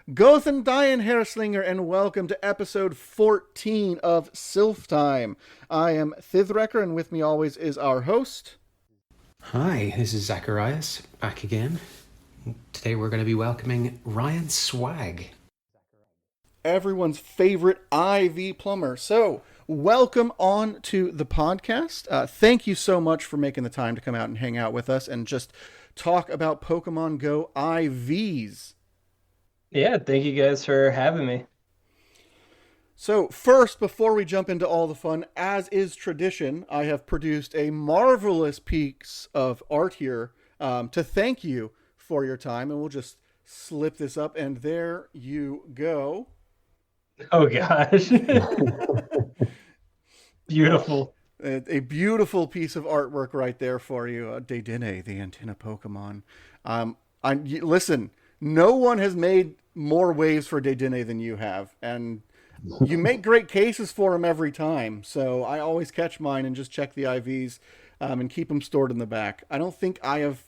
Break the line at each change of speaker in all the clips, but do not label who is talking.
Goðan, daginn, herslingar, and welcome to episode 14 of Silph Thyme. I am Thithrecker, and with me always is our host.
Hi, this is Zacharias, back again. Today we're going to be welcoming Ryan Swag.
Everyone's favorite IV plumber. So, welcome on to the podcast. Thank you so much for making the time to come out and hang out with us and just talk about Pokemon Go IVs.
Yeah, thank you guys for having me.
So, first, before we jump into all the fun, as is tradition, I have produced a marvelous piece of art here to thank you for your time. And we'll just slip this up, and there you go.
Oh gosh. Beautiful.
A beautiful piece of artwork right there for you. Dedenne, the antenna Pokemon. Listen, no one has made more waves for Dedenne than you have. And you make great cases for him every time. So I always catch mine and just check the IVs and keep them stored in the back. I don't think I have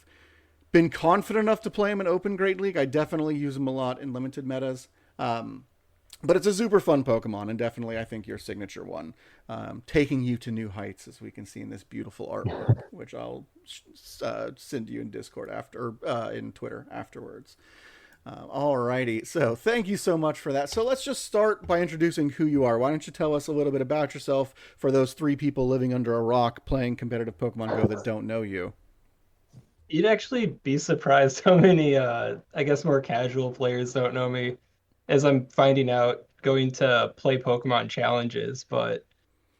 been confident enough to play him in Open Great League. I definitely use him a lot in limited metas. But it's a super fun Pokemon, and definitely I think your signature one, taking you to new heights, as we can see in this beautiful artwork, which I'll send you in Discord after, in Twitter afterwards. Alrighty, so thank you so much for that. So let's just start by introducing who you are. Why don't you tell us a little bit about yourself for those three people living under a rock playing competitive Pokemon Go that don't know you?
You'd actually be surprised how many, I guess, more casual players don't know me, as I'm finding out going to play Pokemon challenges. But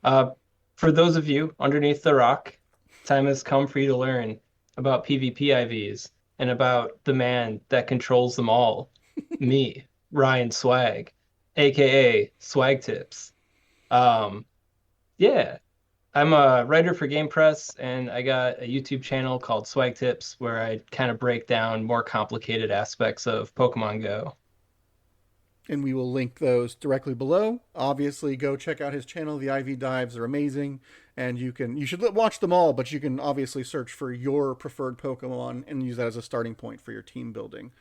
for those of you underneath the rock, time has come for you to learn about PVP IVs and about the man that controls them all, me, Ryan Swag, aka SwagTips. Um, yeah, I'm a writer for Game Press, and I got a YouTube channel called SwagTips where I kind of break down more complicated aspects of Pokemon Go.
And we will link those directly below. Obviously, go check out his channel. The IV dives are amazing, and you should watch them all. But you can obviously search for your preferred Pokemon and use that as a starting point for your team building.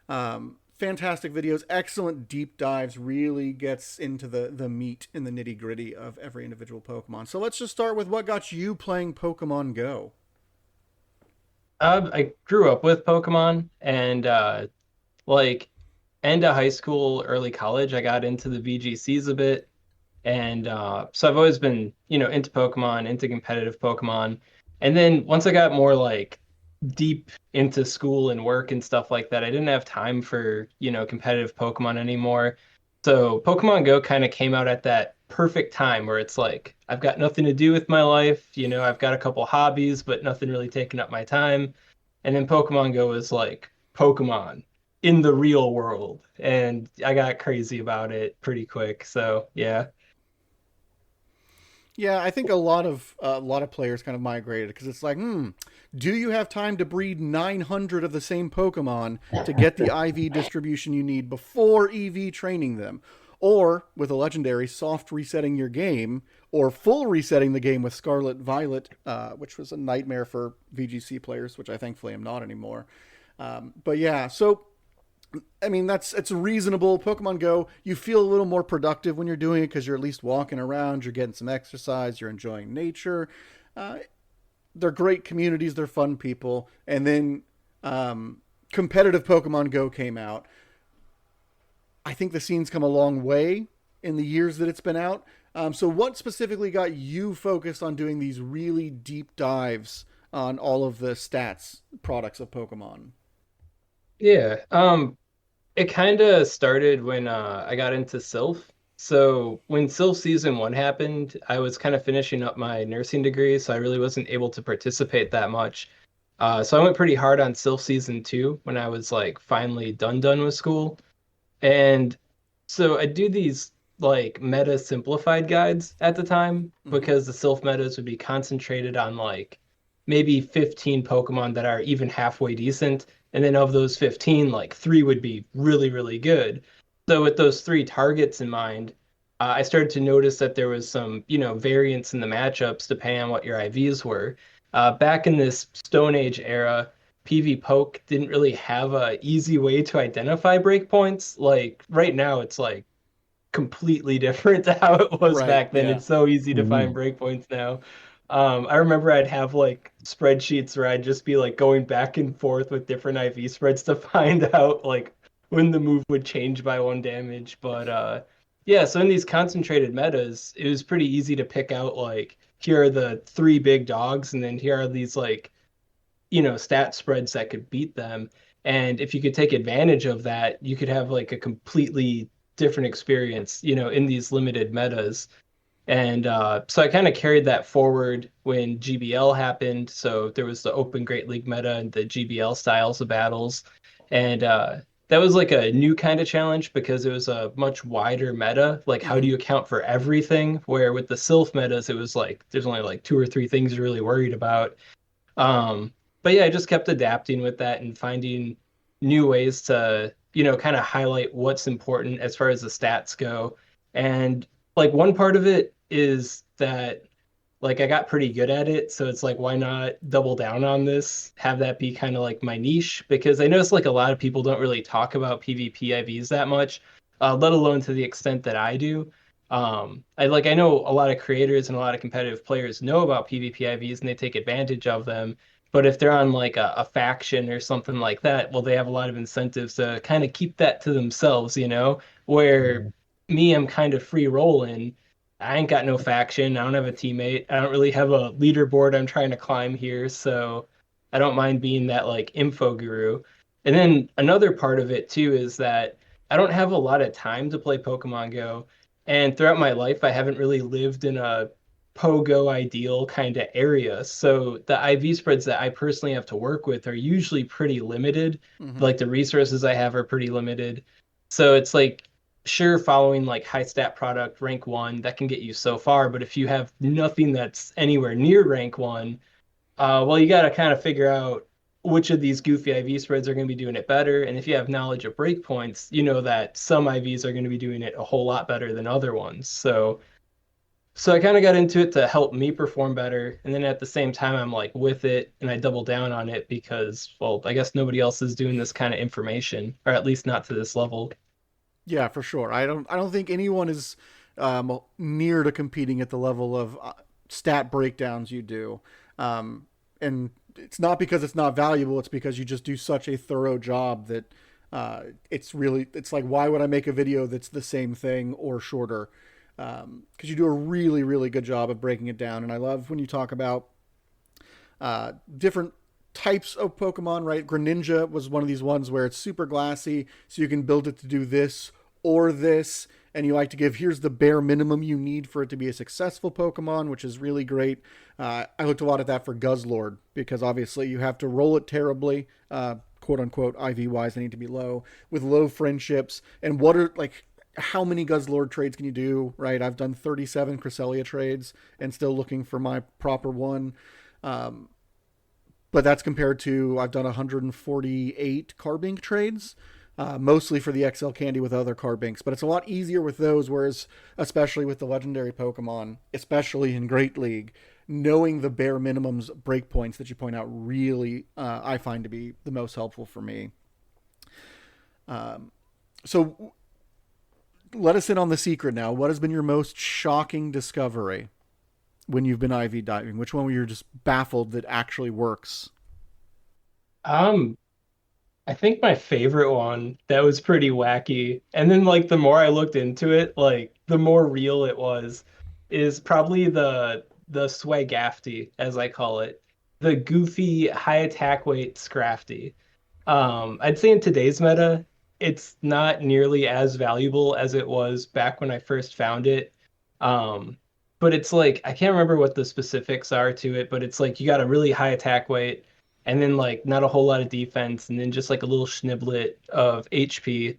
Fantastic videos, excellent deep dives. Really gets into the meat and the nitty gritty of every individual Pokemon. So let's just start with what got you playing Pokemon Go.
I grew up with Pokemon, and like end of high school, early college, I got into the VGCs a bit. And so I've always been, into Pokemon, into competitive Pokemon. And then once I got more like deep into school and work and stuff like that, I didn't have time for, competitive Pokemon anymore. So Pokemon Go kind of came out at that perfect time where it's like, I've got nothing to do with my life. I've got a couple hobbies, but nothing really taking up my time. And then Pokemon Go is like Pokemon in the real world. And I got crazy about it pretty quick. So yeah.
Yeah, I think a lot of players kind of migrated because it's like, do you have time to breed 900 of the same Pokemon to get the IV distribution you need before EV training them? Or with a legendary, soft resetting your game, or full resetting the game with Scarlet Violet, which was a nightmare for VGC players, which I thankfully am not anymore. But yeah, so I mean, it's reasonable. Pokemon Go, you feel a little more productive when you're doing it because you're at least walking around, you're getting some exercise, you're enjoying nature. They're great communities, they're fun people. And then competitive Pokemon Go came out. I think the scene's come a long way in the years that it's been out. So what specifically got you focused on doing these really deep dives on all of the stats products of Pokemon?
Yeah. It kind of started when I got into Silph. So when Silph season one happened, I was kind of finishing up my nursing degree, so I really wasn't able to participate that much. So I went pretty hard on Silph season two when I was like finally done with school. And so I do these like meta simplified guides at the time
Mm-hmm.
because the Silph metas would be concentrated on like maybe 15 Pokemon that are even halfway decent. And then of those 15, like three would be really, really good. So with those three targets in mind, I started to notice that there was some, variance in the matchups depending on what your IVs were. Back in this Stone Age era, PV Poke didn't really have a easy way to identify breakpoints. Like right now, it's like completely different to how it was
Right.
back then.
Yeah.
It's so easy to find
Mm.
breakpoints now. I remember I'd have like spreadsheets where I'd just be like going back and forth with different IV spreads to find out like when the move would change by 1 damage. But yeah, so in these concentrated metas, it was pretty easy to pick out like here are the three big dogs, and then here are these like stat spreads that could beat them. And if you could take advantage of that, you could have like a completely different experience, in these limited metas. And so I kind of carried that forward when GBL happened. So there was the Open Great League meta and the GBL styles of battles. And that was like a new kind of challenge because it was a much wider meta. Like, how do
Hmm.
you account for everything? Where with the Silph metas, it was like there's only like two or three things you're really worried about. Um, but yeah, I just kept adapting with that and finding new ways to, kind of highlight what's important as far as the stats go. And like one part of it is that like I got pretty good at it, so it's like why not double down on this, have that be kind of like my niche because I notice like a lot of people don't really talk about PvP IVs that much, let alone to the extent that I do. I know a lot of creators and a lot of competitive players know about PvP IVs and they take advantage of them. But if they're on like a faction or something like that, well, they have a lot of incentives to kind of keep that to themselves, where
Yeah.
me, I'm kind of free rolling. I ain't got no faction. I don't have a teammate. I don't really have a leaderboard I'm trying to climb here, so I don't mind being that like info guru. And then another part of it too is that I don't have a lot of time to play Pokemon Go. And throughout my life, I haven't really lived in a Pogo ideal kind of area. So the IV spreads that I personally have to work with are usually pretty limited.
Hmm.
Like the resources I have are pretty limited. So it's like, sure, following like high stat product rank one, that can get you so far. But if you have nothing that's anywhere near rank one, well, you got to kind of figure out which of these goofy IV spreads are going to be doing it better. And if you have knowledge of breakpoints, you know that some IVs are going to be doing it a whole lot better than other ones. So I kind of got into it to help me perform better. And then at the same time, I'm like with it and I double down on it because, well, I guess nobody else is doing this kind of information, or at least not to this level.
Yeah, for sure. I don't think anyone is near to competing at the level of stat breakdowns you do. And it's not because it's not valuable. It's because you just do such a thorough job that it's like, why would I make a video that's the same thing or shorter? Because you do a really, really good job of breaking it down. And I love when you talk about different types of Pokemon, right? Greninja was one of these ones where it's super glassy, so you can build it to do this or this. And you like to give, here's the bare minimum you need for it to be a successful Pokemon, which is really great. I looked a lot at that for Guzzlord, because obviously you have to roll it terribly, quote unquote, IV wise, they need to be low, with low friendships. And what are, like, how many Guzzlord trades can you do, right? I've done 37 Cresselia trades and still looking for my proper one. Um, but that's compared to I've done 148 Carbink trades, mostly for the XL candy with other Carbinks. But it's a lot easier with those, whereas especially with the legendary Pokemon, especially in Great League, knowing the bare minimums breakpoints that you point out really I find to be the most helpful for me. So let us in on the secret now. What has been your most shocking discovery when you've been IV diving? Which one were you just baffled that actually works?
Um, I think my favorite one that was pretty wacky, and then like the more I looked into it, like the more real it was, is probably the Swagafty, as I call it, the goofy high attack weight Scrafty. I'd say in today's meta, it's not nearly as valuable as it was back when I first found it. Um, but it's like I can't remember what the specifics are to it, but it's like you got a really high attack weight and then like not a whole lot of defense and then just like a little schniblet of HP.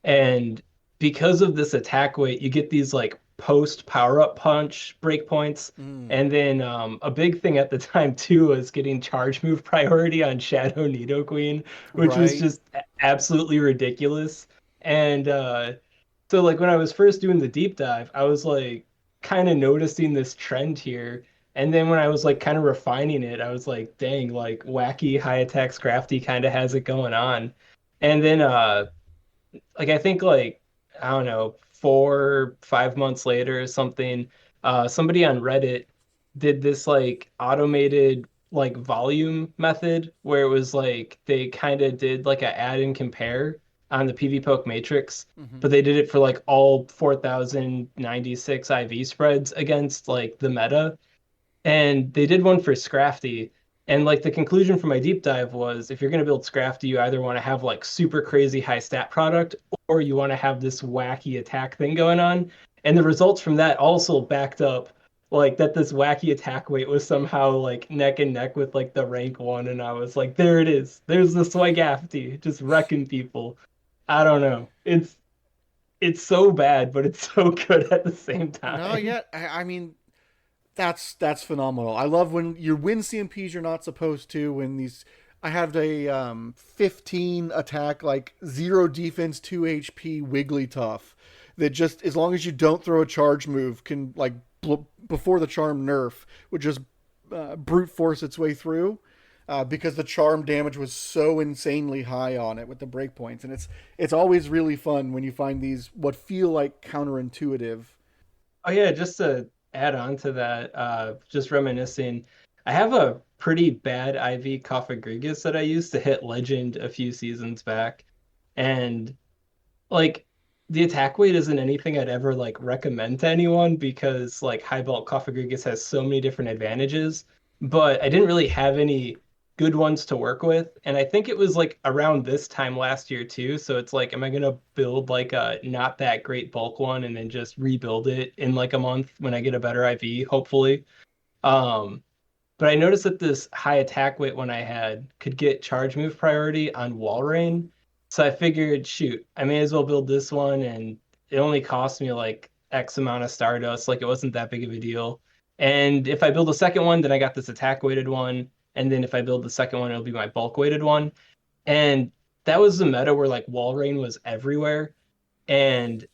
And because of this attack weight, you get these like post power up punch breakpoints.
Mm,
And then a big thing at the time too was getting charge move priority on Shadow Nidoqueen, which was
right.
just absolutely ridiculous. And so like when I was first doing the deep dive, I was like kind of noticing this trend here. And then when I was like kind of refining it, I was like, dang, like wacky high attack Scrafty kind of has it going on. And then like I think like I don't know, 4, 5 months later or something, somebody on Reddit did this like automated like volume method where it was like they kind of did like a add and compare on the PvPoke matrix,
Hmm.
but they did it for like all 4096 IV spreads against like the meta. And they did one for Scrafty. And like the conclusion from my deep dive was if you're going to build Scrafty, you either want to have like super crazy high stat product or you want to have this wacky attack thing going on. And the results from that also backed up like that this wacky attack weight was somehow like neck and neck with like the rank one. And I was like, there it is. There's the Swagafty just wrecking people. I don't know. It's so bad, but it's so good at the same
No,
time.
yeah, I mean, that's phenomenal. I love when you win CMPs you're not supposed to. When these, I have a 15 attack, like 0 defense, 2 HP Wigglytuff that just as long as you don't throw a charge move can like before the charm nerf would just brute force its way through. Because the charm damage was so insanely high on it with the breakpoints, and it's always really fun when you find these what feel like counterintuitive.
Oh yeah, just to add on to that, just reminiscing, I have a pretty bad IV Cophagrigus that I used to hit Legend a few seasons back, and like the attack weight isn't anything I'd ever like recommend to anyone because like high bulk Cophagrigus has so many different advantages, but I didn't really have any good ones to work with. And I think it was like around this time last year too. So it's like, am I gonna build like a not that great bulk one and then just rebuild it in like a month when I get a better IV, hopefully? Um, but I noticed that this high attack weight one I had could get charge move priority on wall rain. So I figured, shoot, I may as well build this one, and it only cost me like X amount of Stardust. Like it wasn't that big of a deal. And if I build a second one, then I got this attack weighted one. And then if I build the second one, it'll be my bulk weighted one. And that was the meta where like wall rain was everywhere. And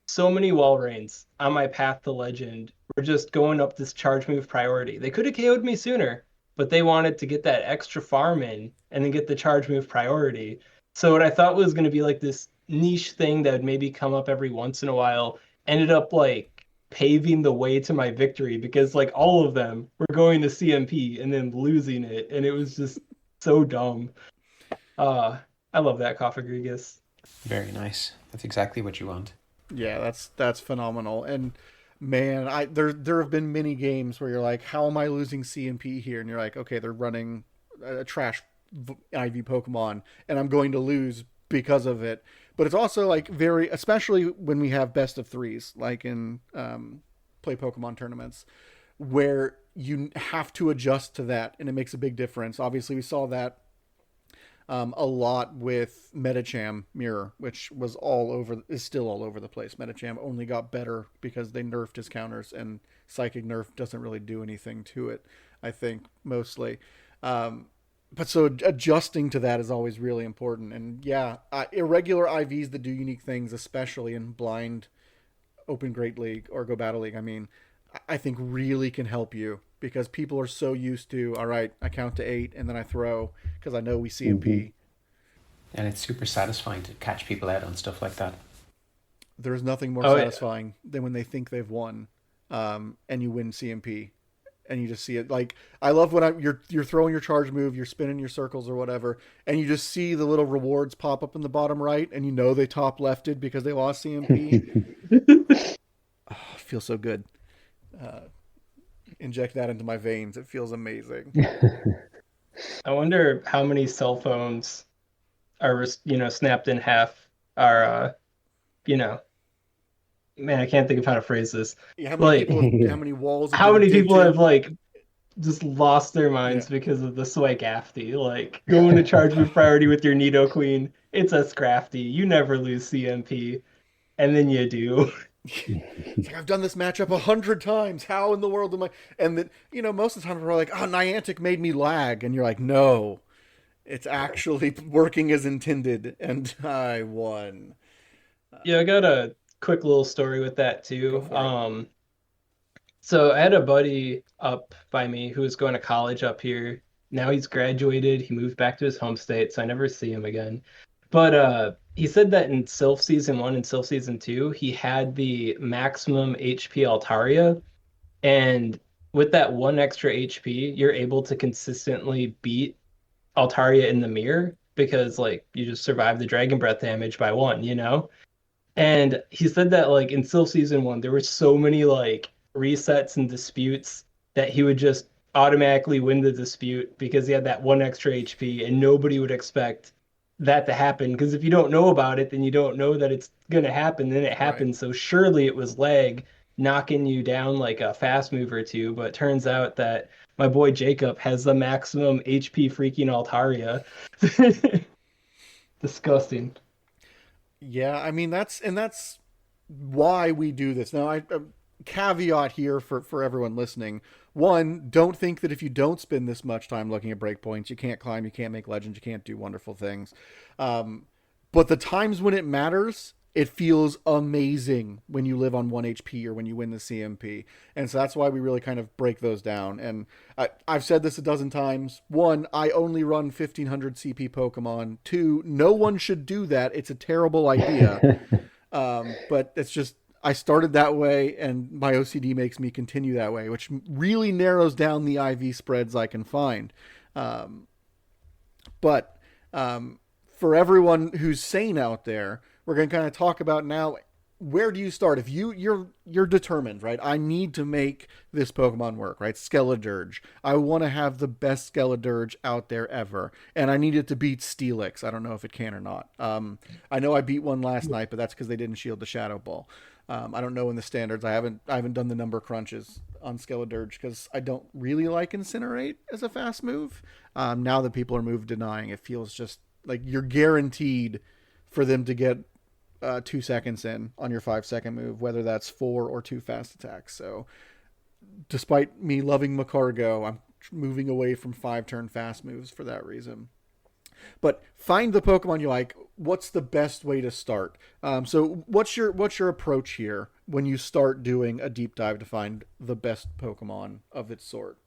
so many wall rains on my path to legend were just going up this charge move priority. They could have KO'd me sooner, but they wanted to get that extra farm in and then get the charge move priority. So what I thought was going to be like this niche thing that would maybe come up every once in a while ended up like paving the way to my victory because like all of them were going to CMP and then losing it, and it was just so dumb. Uh I love that Cophagrigus.
Very nice. That's exactly what you want.
Yeah, that's phenomenal. And man, I there have been many games where you're like, how am I losing CMP here? And you're like, okay, they're running a trash IV Pokemon, and I'm going to lose because of it. But it's also like very, especially when we have best of threes, like in play Pokemon tournaments, where you have to adjust to that, and it makes a big difference. Obviously, we saw that a lot with Metacham Mirror, which was all over, is still all over the place. Metacham only got better because they nerfed his counters, and Psychic Nerf doesn't really do anything to it, I think, mostly. But so adjusting to that is always really important. And yeah, irregular IVs that do unique things, especially in blind Open Great League or Go Battle League, I mean, I think really can help you because people are so used to, all right, I count to 8 and then I throw because I know we
Hmm.
CMP.
And it's super satisfying to catch people out on stuff like that.
There's nothing more
Oh yeah.
satisfying than when they think they've won, and you win CMP, and you just see it. Like I love when you're throwing your charge move, you're spinning your circles or whatever, and you just see the little rewards pop up in the bottom right, and you know they top lefted because they lost CMP. Oh, it feels so good. Uh, Inject that into my veins. It feels amazing.
I wonder how many cell phones are, snapped in half are, you know, man, I can't think of how to phrase this.
Yeah, how many
Like,
people have? How
Yeah.
many walls have
how
been
many people have
dented?
like just lost their
Yeah.
minds because of the Swagafty? Like, going to charge move priority with your Nido Queen, it's a Scrafty. You never lose CMP, and then you do.
It's like I've done this matchup 100 times. How in the world am I? And that most of the time we're like, oh, Niantic made me lag, and you're like, no, it's actually working as intended, and I won.
Yeah, I got a quick little story with that
Go
too.
for it.
So I had a buddy up by me who was going to college up here. Now he's graduated. He moved back to his home state, so I never see him again. But he said that in Silph Season 1 and Silph Season 2, he had the maximum HP Altaria. And with that one extra HP, you're able to consistently beat Altaria in the mirror because like you just survive the Dragon Breath damage by one, you know? And he said that like in Silph Season 1, there were so many like resets and disputes that he would just automatically win the dispute because he had that one extra HP and nobody would expect that to happen. Because if you don't know about it, then you don't know that it's gonna happen, then it
Right.
happens. So surely it was lag knocking you down like a fast move or two, but it turns out that my boy Jacob has the maximum HP freaking Altaria. Disgusting.
Yeah, I mean that's why we do this. Now, I caveat here for everyone listening. One, don't think that if you don't spend this much time looking at breakpoints, you can't climb, you can't make legends, you can't do wonderful things. Um, but the times when it matters, it feels amazing when you live on 1 HP or when you win the CMP. And so that's why we really kind of break those down. And I've said this a dozen times. One, I only run 1500 CP Pokemon. Two, no one should do that. It's a terrible idea. But it's just, I started that way, and my OCD makes me continue that way, which really narrows down the IV spreads I can find. Um, but for everyone who's sane out there, we're going to kind of talk about now, where do you start if you're determined, right? I need to make this Pokemon work, right? Skeledirge. I want to have the best Skeledirge out there ever, and I need it to beat Steelix. I don't know if it can or not. I know I beat one last night, but that's because they didn't shield the Shadow Ball. I don't know in the standards. I haven't done the number crunches on Skeledirge because I don't really like Incinerate as a fast move. Now that people are move denying, it feels just like you're guaranteed for them to get 2 seconds in on your 5 second move, whether that's four or two fast attacks. So, despite me loving Macargo, I'm moving away from 5 turn fast moves for that reason. But find the Pokemon you like. What's the best way to start? So, what's your approach here when you start doing a deep dive to find the best Pokemon of its sort?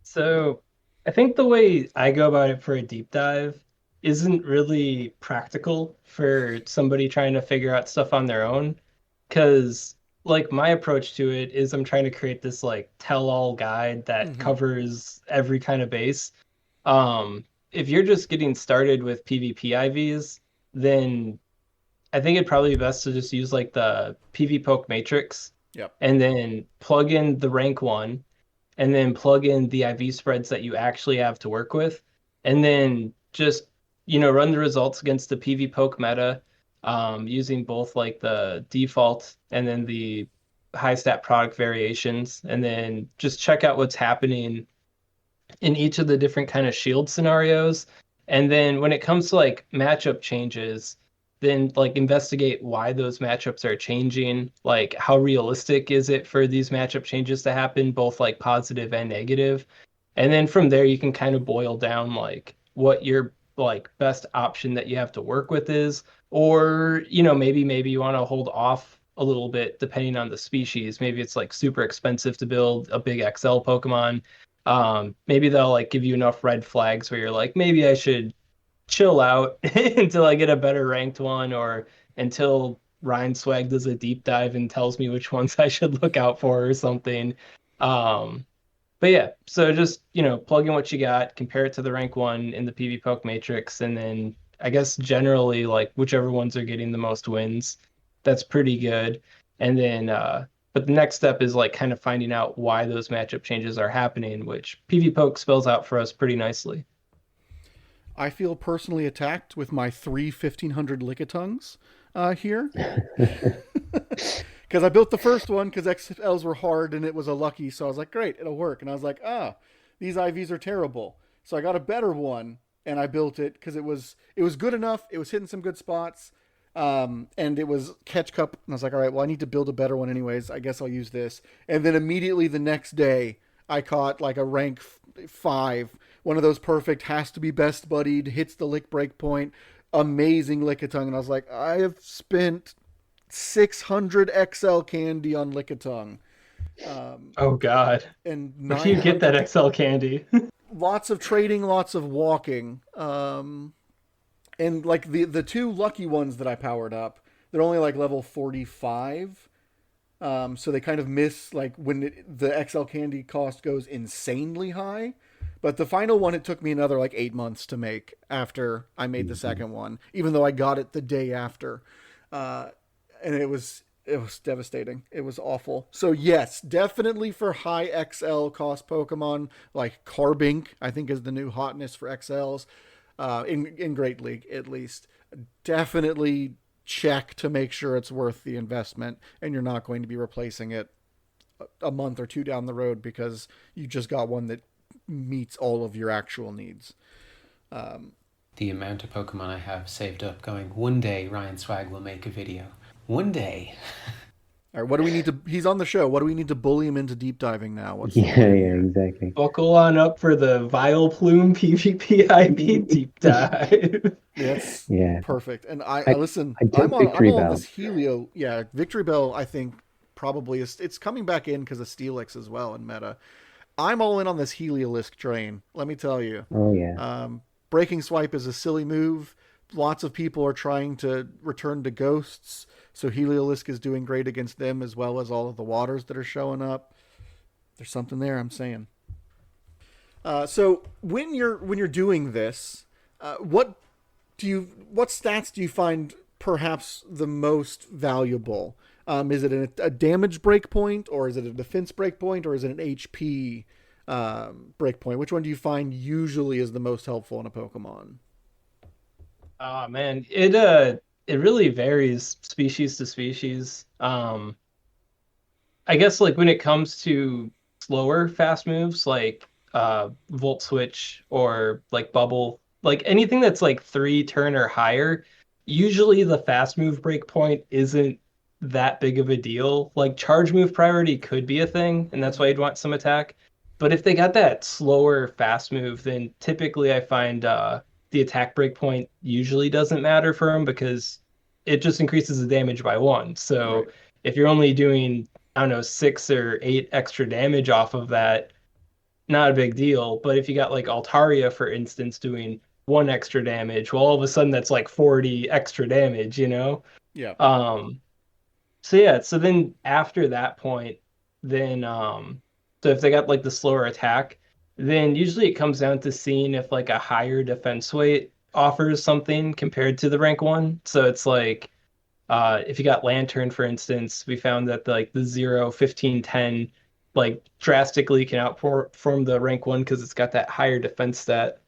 So I think the way I go about it for a deep dive isn't really practical for somebody trying to figure out stuff on their own. Because, like, my approach to it is I'm trying to create this, like, tell-all guide that
Mm-hmm.
covers every kind of base. If you're just getting started with PvP IVs, then I think it'd probably be best to just use, like, the PV Poke Matrix
Yep.
and then plug in the rank one and then plug in the IV spreads that you actually have to work with, and then just run the results against the PV poke meta, using both like the default and then the high stat product variations, and then just check out what's happening in each of the different kind of shield scenarios. And then when it comes to like matchup changes, then like investigate why those matchups are changing. Like how realistic is it for these matchup changes to happen, both like positive and negative. And then from there you can kind of boil down like what your like best option that you have to work with is. Or, maybe you want to hold off a little bit depending on the species. Maybe it's like super expensive to build a big XL Pokemon. Maybe they'll like give you enough red flags where you're like, maybe I should chill out until I get a better ranked one, or until Ryan Swag does a deep dive and tells me which ones I should look out for or something. But yeah, so just, plug in what you got, compare it to the rank one in the PV Poke Matrix, and then I guess generally like whichever ones are getting the most wins, that's pretty good. And then but the next step is like kind of finding out why those matchup changes are happening, which PV Poke spells out for us pretty nicely.
I feel personally attacked with my 1500 Lickitungs here. Because I built the first one because XLs were hard and it was a lucky, so I was like, great, it'll work. And I was like, these IVs are terrible. So I got a better one and I built it because it was good enough. It was hitting some good spots, and it was catch cup. And I was like, all right, well, I need to build a better one anyways. I guess I'll use this. And then immediately the next day, I caught like a rank 5, one of those perfect has to be best buddied, hits the lick break point, amazing Lickitung, and I was like, I have spent 600 XL candy on Lickitung.
Oh God.
And
Where do you get that
900
XL candy?
lots of trading, lots of walking. And like the two lucky ones that I powered up, they're only like level 45. So they kind of miss like when the XL candy cost goes insanely high. But the final one, it took me another like 8 months to make after I made the second one, even though I got it the day after. And it was devastating. It was awful. So yes, definitely for high XL cost Pokemon like Carbink, I think is the new hotness for XLs, in Great League at least. Definitely check to make sure it's worth the investment, and you're not going to be replacing it a month or two down the road because you just got one that meets all of your actual needs.
The amount of Pokemon I have saved up going, one day Ryan Swag will make a video. One day.
All right, what do we need to? He's on the show. What do we need to bully him into deep diving now? What's the
Yeah,
plan
yeah,
here?
exactly.
Buckle on up for the Vileplume PvP IV deep dive.
That's
Yeah.
perfect. And I
I
listen.
I
I'm
took
on. I'm
Victory
on
Bell.
this Helio. Yeah, Victory Bell. I think probably is. It's coming back in because of Steelix as well in meta. I'm all in on this Heliolisk train. Let me tell you.
Oh yeah.
Breaking Swipe is a silly move. Lots of people are trying to return to Ghosts, so Heliolisk is doing great against them as well as all of the waters that are showing up. There's something there. I'm saying. So when you're doing this, what stats do you find perhaps the most valuable? Is it a damage breakpoint, or is it a defense breakpoint, or is it an HP breakpoint? Which one do you find usually is the most helpful in a Pokemon?
Oh man, it really varies species to species. I guess like when it comes to slower fast moves like Volt Switch or like Bubble, like anything that's like 3 turn or higher, usually the fast move breakpoint isn't that big of a deal. Like charge move priority could be a thing, and that's why you'd want some attack. But if they got that slower fast move, then typically I find the attack breakpoint usually doesn't matter for them because it just increases the damage by 1. So
Right.
if you're only doing, I don't know, 6 or 8 extra damage off of that, not a big deal. But if you got like Altaria, for instance, doing 1 extra damage, well, all of a sudden that's like 40 extra damage, you know?
Yeah.
Um, so yeah, so then after that point, then so if they got like the slower attack, then usually it comes down to seeing if like a higher defense weight offers something compared to the rank one. So it's like if you got Lantern, for instance, we found that like the 0, 15, 10 like drastically can outperform the rank one because it's got that higher defense stat.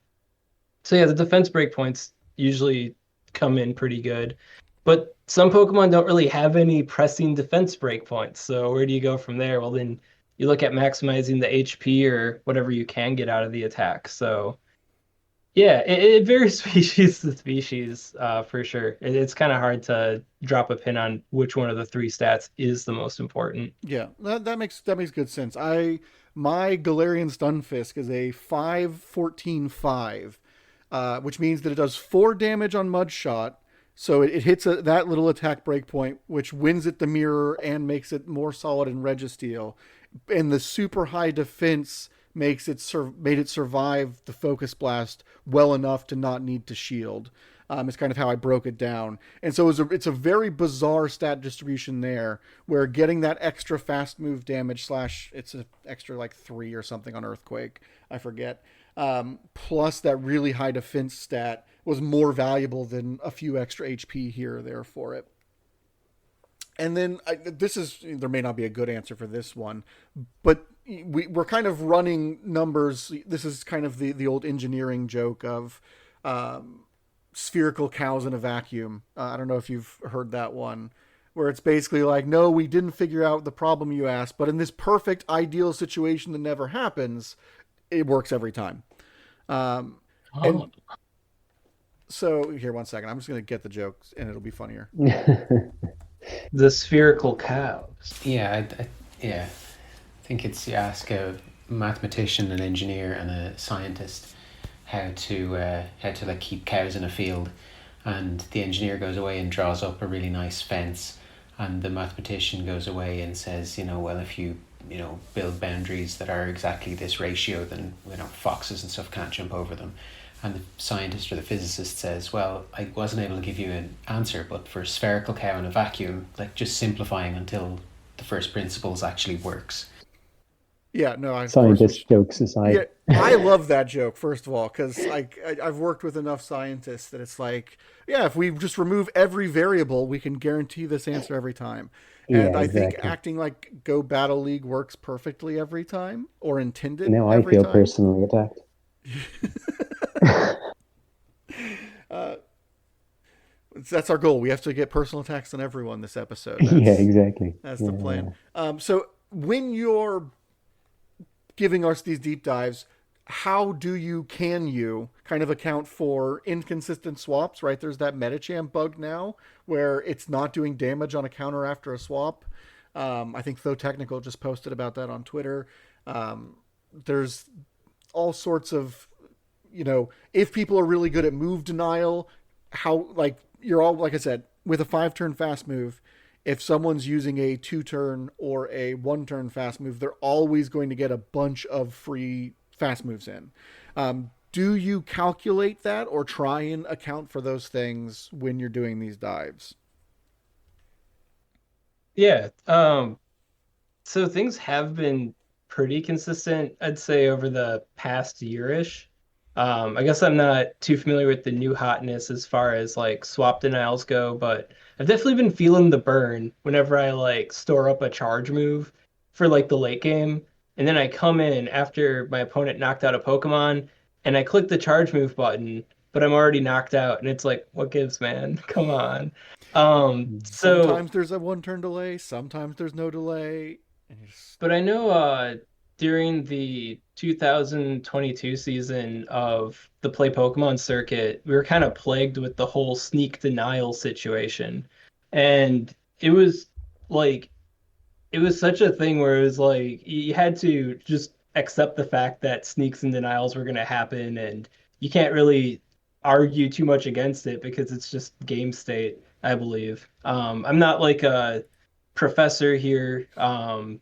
So yeah, the defense breakpoints usually come in pretty good. But some Pokemon don't really have any pressing defense breakpoints. So where do you go from there? Well, then you look at maximizing the HP or whatever you can get out of the attack. So yeah, it varies species to species, for sure. It's kind of hard to drop a pin on which one of the 3 stats is the most important.
Yeah. That makes good sense. My Galarian Stunfisk is a 5-14-5, which means that it does 4 damage on Mud Shot. So it hits that little attack breakpoint, which wins it the mirror and makes it more solid in Registeel. And the super high defense made it survive the Focus Blast well enough to not need to shield. It's kind of how I broke it down. And so it's a very bizarre stat distribution there, where getting that extra fast move damage / it's an extra like 3 or something on Earthquake, I forget, plus that really high defense stat was more valuable than a few extra HP here or there for it. And then there may not be a good answer for this one, but we're kind of running numbers. This is kind of the old engineering joke of spherical cows in a vacuum. I don't know if you've heard that one, where it's basically like, no, we didn't figure out the problem you asked, but in this perfect ideal situation that never happens, it works every time. And
Oh,
so here, one second. I'm just going to get the jokes and it'll be funnier.
the spherical cows.
Yeah, yeah. I think it's you ask a mathematician, an engineer, and a scientist how to like keep cows in a field, and the engineer goes away and draws up a really nice fence, and the mathematician goes away and says, well, if you build boundaries that are exactly this ratio, then foxes and stuff can't jump over them. And the scientist or the physicist says, well, I wasn't able to give you an answer, but for a spherical cow in a vacuum, like just simplifying until the first principles actually works.
Yeah, no, of course.
Scientist jokes aside.
Yeah, I love that joke, first of all, because I've worked with enough scientists that it's like, yeah, if we just remove every variable, we can guarantee this answer every time. And
Yeah,
I think
exactly.
acting like Go Battle League works perfectly every time, or intended
Now I
every
feel
time.
personally attacked.
Uh, that's our goal. We have to get personal attacks on everyone this episode.
Yeah, exactly.
That's the
Yeah.
plan. So when you're giving us these deep dives, how can you kind of account for inconsistent swaps, right? There's that Metacham bug now where it's not doing damage on a counter after a swap. I think Though Technical just posted about that on Twitter. There's all sorts of, if people are really good at move denial, how, like, you're all, like I said, with a 5-turn fast move, if someone's using a 2-turn or a 1-turn fast move, they're always going to get a bunch of free fast moves in. Do you calculate that or try and account for those things when you're doing these dives?
Yeah. So things have been pretty consistent, I'd say, over the past year-ish. I guess I'm not too familiar with the new hotness as far as like swap denials go, but I've definitely been feeling the burn whenever I like store up a charge move for like the late game. And then I come in after my opponent knocked out a Pokemon and I click the charge move button, but I'm already knocked out. And it's like, what gives, man? Come on. So
Sometimes there's a 1-turn delay, sometimes there's no delay. And you just,
But I know during the 2022 season of the Play Pokemon circuit, we were kind of plagued with the whole sneak denial situation. And it was like, it was such a thing where it was like, you had to just accept the fact that sneaks and denials were going to happen. And you can't really argue too much against it because it's just game state, I believe. I'm not like a professor here. I'm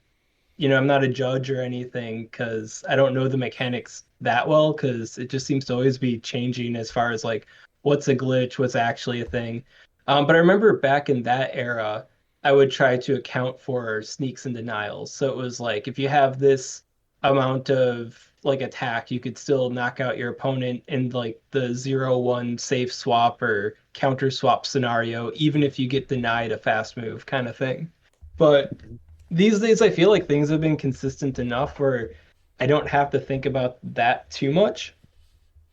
not a judge or anything because I don't know the mechanics that well because it just seems to always be changing as far as like what's a glitch, what's actually a thing. But I remember back in that era, I would try to account for sneaks and denials. So it was like if you have this amount of like attack, you could still knock out your opponent in like the 0-1 safe swap or counter swap scenario, even if you get denied a fast move kind of thing. But these days I feel like things have been consistent enough where I don't have to think about that too much.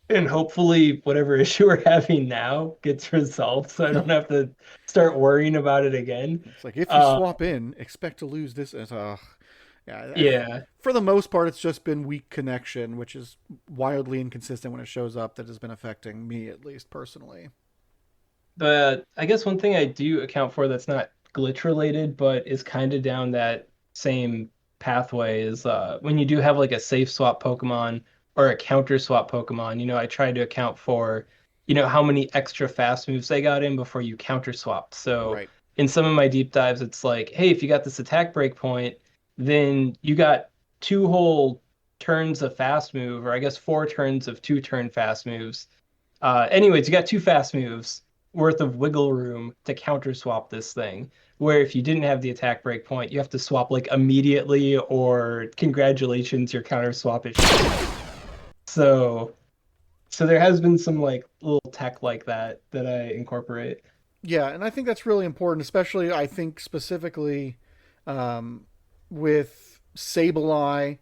And hopefully whatever issue we're having now gets resolved so I don't have to start worrying about it again.
it's like if you
Uh
swap in, expect to lose this. Yeah,
yeah.
for the most part, it's just been weak connection, which is wildly inconsistent when it shows up. That has been affecting me, at least personally.
But I guess one thing I do account for that's not glitch related, but is kind of down that same pathway is when you do have like a safe swap Pokemon or a counter swap Pokemon, I try to account for, how many extra fast moves they got in before you counter swapped. So
Right.
in some of my deep dives, it's like, hey, if you got this attack break point, then you got two whole turns of fast move, or I guess 4 turns of 2-turn fast moves. Anyways, you got 2 fast moves worth of wiggle room to counter swap this thing. Where if you didn't have the attack break point, you have to swap like immediately, or congratulations, your counter swap is shit. So, so there has been some like little tech like that I incorporate.
Yeah, and I think that's really important, especially I think specifically um, with Sableye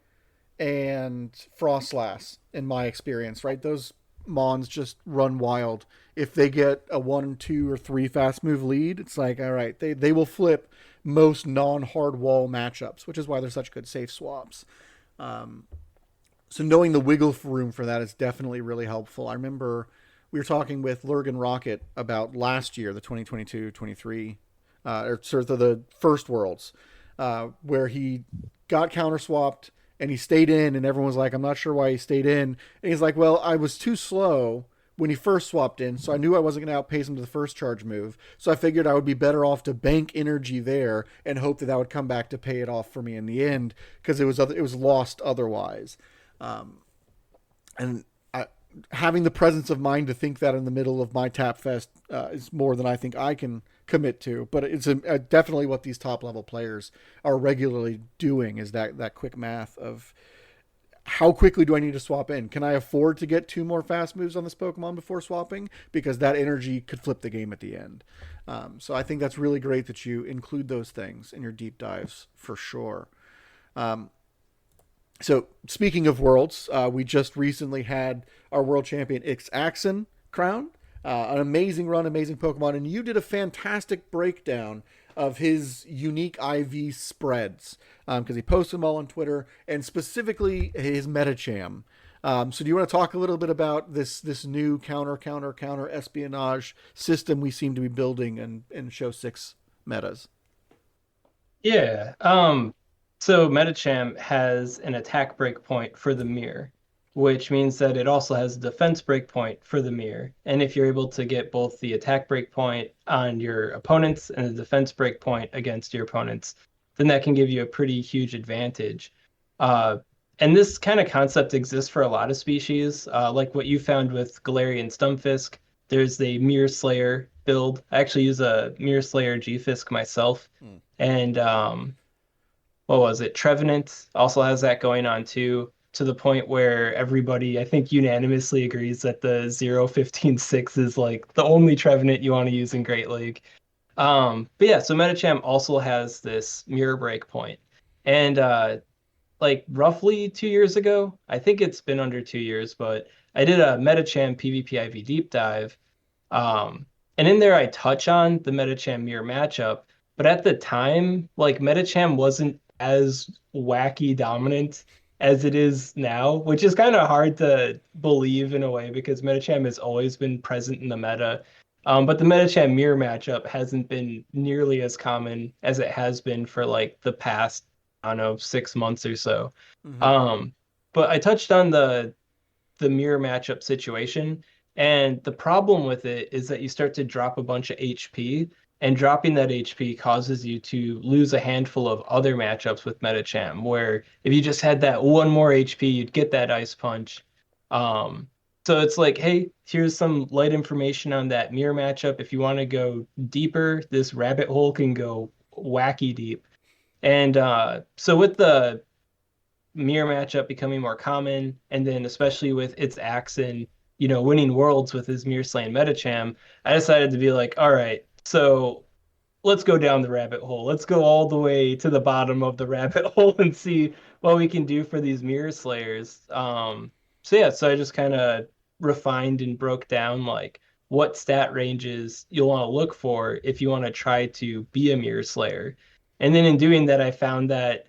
and Frostlass, in my experience, right? Those Mons just run wild. If they get a 1, 2, or 3 fast move lead, it's like, all right, they will flip most non-hard wall matchups, which is why they're such good safe swaps. Um, so knowing the wiggle room for that is definitely really helpful. I remember we were talking with Lurgan Rocket about last year, the 2022-23, or sort of the first Worlds, where he got counter swapped and he stayed in, and everyone was like, I'm not sure why he stayed in. And he's like, well, I was too slow when he first swapped in, so I knew I wasn't going to outpace him to the first charge move. So I figured I would be better off to bank energy there and hope that would come back to pay it off for me in the end, because it was lost otherwise. And having the presence of mind to think that in the middle of my tap fest is more than I think I can commit to. But it's definitely what these top level players are regularly doing, is that quick math of how quickly do I need to swap in? Can I afford to get 2 more fast moves on this Pokemon before swapping? Because that energy could flip the game at the end. So I think that's really great that you include those things in your deep dives for sure. So speaking of worlds, we just recently had our world champion Axon crowned. An amazing run, amazing Pokemon, and you did a fantastic breakdown of his unique IV spreads, because he posted them all on Twitter, and specifically his Metacham. So do you want to talk a little bit about this new counter espionage system we seem to be building in Show 6 metas?
Yeah. So Metacham has an attack breakpoint for the mirror, which means that it also has a defense breakpoint for the mirror. And if you're able to get both the attack breakpoint on your opponents and the defense breakpoint against your opponents, then that can give you a pretty huge advantage. And this kind of concept exists for a lot of species, like what you found with Galarian Stunfisk. There's the Mirror Slayer build. I actually use a Mirror Slayer G-Fisk myself. And what was it? Trevenant also has that going on too, to the point where everybody, I think, unanimously agrees that the 0-15-6 is like the only Trevenant you want to use in Great League. But yeah, so Metacham also has this mirror break point. And like roughly 2 years ago, I think it's been under 2 years, but I did a Metacham PVP IV deep dive. And in there I touch on the Metacham mirror matchup, but at the time, like Metacham wasn't as wacky dominant as it is now, which is kind of hard to believe in a way because Metacham has always been present in the meta. But the Metacham mirror matchup hasn't been nearly as common as it has been for like the past, I don't know, 6 months or so. But I touched on the mirror matchup situation, and the problem with it is that you start to drop a bunch of HP, and dropping that HP causes you to lose a handful of other matchups with Metacham, where if you just had that 1 more HP, you'd get that Ice Punch. So it's like, hey, here's some light information on that mirror matchup. If you want to go deeper, this rabbit hole can go wacky deep. And so with the mirror matchup becoming more common, and then especially with its Axon, winning worlds with his mirror slaying Metacham, I decided to be like, all right, so let's go down the rabbit hole. Let's go all the way to the bottom of the rabbit hole and see what we can do for these mirror slayers. So I just kind of refined and broke down like what stat ranges you'll want to look for if you want to try to be a mirror slayer. And then in doing that, I found that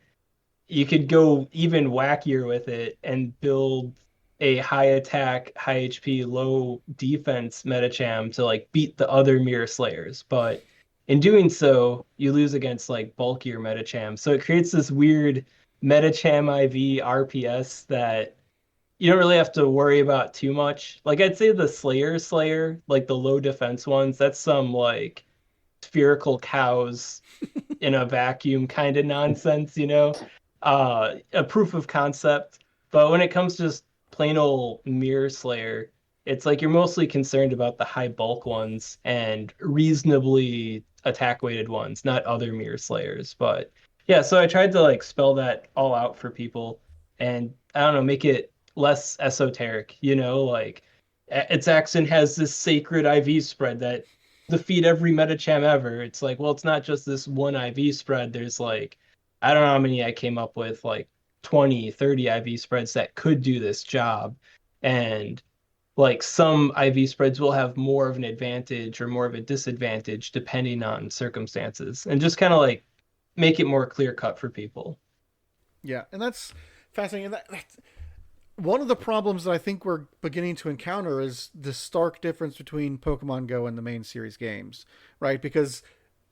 you could go even wackier with it and build a high attack, high HP, low defense Metacham to like beat the other mirror slayers. But in doing so, you lose against like bulkier Metacham. So it creates this weird Metacham IV RPS that you don't really have to worry about too much. Like I'd say the Slayer, like the low defense ones, that's some like spherical cows in a vacuum kind of nonsense, a proof of concept. But when it comes to just plain old Mirror Slayer, it's like you're mostly concerned about the high bulk ones and reasonably attack weighted ones, not other Mirror Slayers. But yeah, so I tried to like spell that all out for people and I don't know, make it less esoteric, like its Axon has this sacred IV spread that defeat every Metacham ever. It's like, well, it's not just this one IV spread. There's like, I don't know how many I came up with, like 20, 30 IV spreads that could do this job. And like some IV spreads will have more of an advantage or more of a disadvantage depending on circumstances, and just kind of like make it more clear cut for people.
Yeah, and that's fascinating. That's one of the problems that I think we're beginning to encounter is the stark difference between Pokemon Go and the main series games, right? Because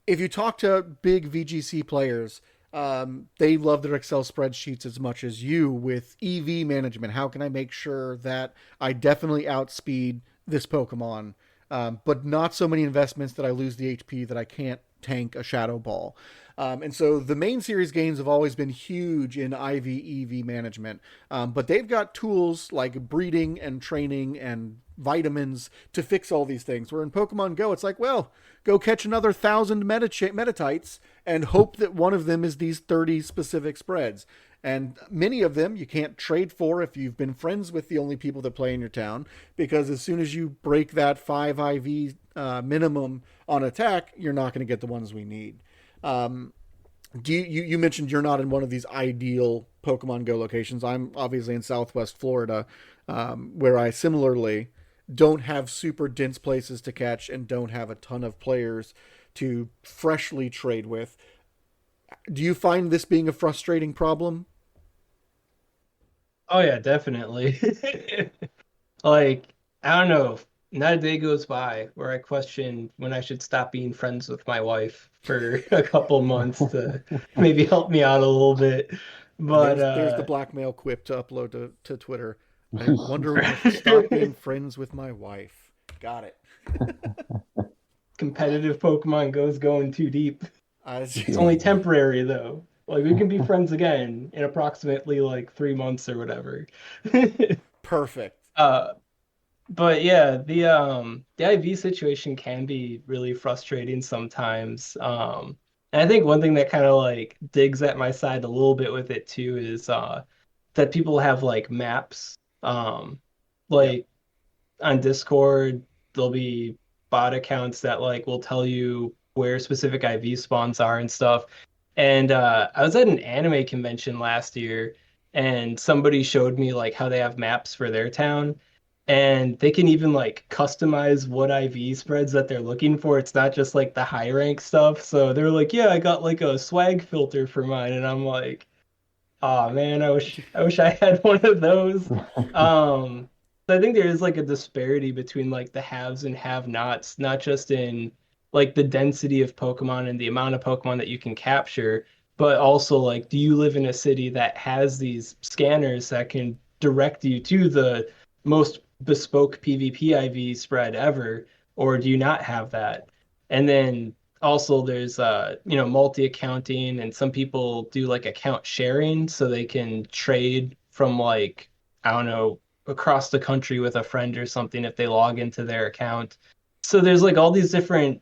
if you talk to big VGC players, they love their Excel spreadsheets as much as you with EV management. How can I make sure that I definitely outspeed this Pokemon, but not so many investments that I lose the HP that I can't tank a Shadow Ball. And so the main series games have always been huge in IV/EV management, but they've got tools like breeding and training and vitamins to fix all these things. Where in Pokemon Go, it's like, well, go catch another 1,000 Metatites and hope that one of them is these 30 specific spreads. And many of them you can't trade for if you've been friends with the only people that play in your town, because as soon as you break that 5 IV minimum on attack, you're not going to get the ones we need. You mentioned you're not in one of these ideal Pokemon Go locations. I'm obviously in Southwest Florida, where I similarly don't have super dense places to catch and don't have a ton of players to freshly trade with. Do you find this being a frustrating problem?
Oh yeah, definitely. Like, I don't know, not a day goes by where I question when I should stop being friends with my wife for a couple months to maybe help me out a little bit.
And
But
there's the blackmail quip to upload to Twitter. I wonder when I should stop being friends with my wife. Got it.
competitive Pokemon Go's going too deep. It's
Yeah.
only temporary though. Like we can be friends again in approximately like 3 months or whatever.
Perfect.
uh but yeah, the IV situation can be really frustrating sometimes. And I think one thing that kind of like digs at my side a little bit with it too is that people have like maps.
Yep.
Like on Discord, there'll be bot accounts that like will tell you where specific IV spawns are and stuff. And I was at an anime convention last year, and somebody showed me like how they have maps for their town, and they can even like customize what IV spreads that they're looking for. It's not just like the high rank stuff. So they're like, yeah, I got like a swag filter for mine, and I'm like, oh man, I wish I had one of those. So I think there is like a disparity between like the haves and have-nots, not just in like the density of Pokemon and the amount of Pokemon that you can capture, but also like, do you live in a city that has these scanners that can direct you to the most bespoke PvP IV spread ever, or do you not have that? And then also there's multi-accounting, and some people do like account sharing so they can trade from like, I don't know, across the country with a friend or something if they log into their account. So there's like all these different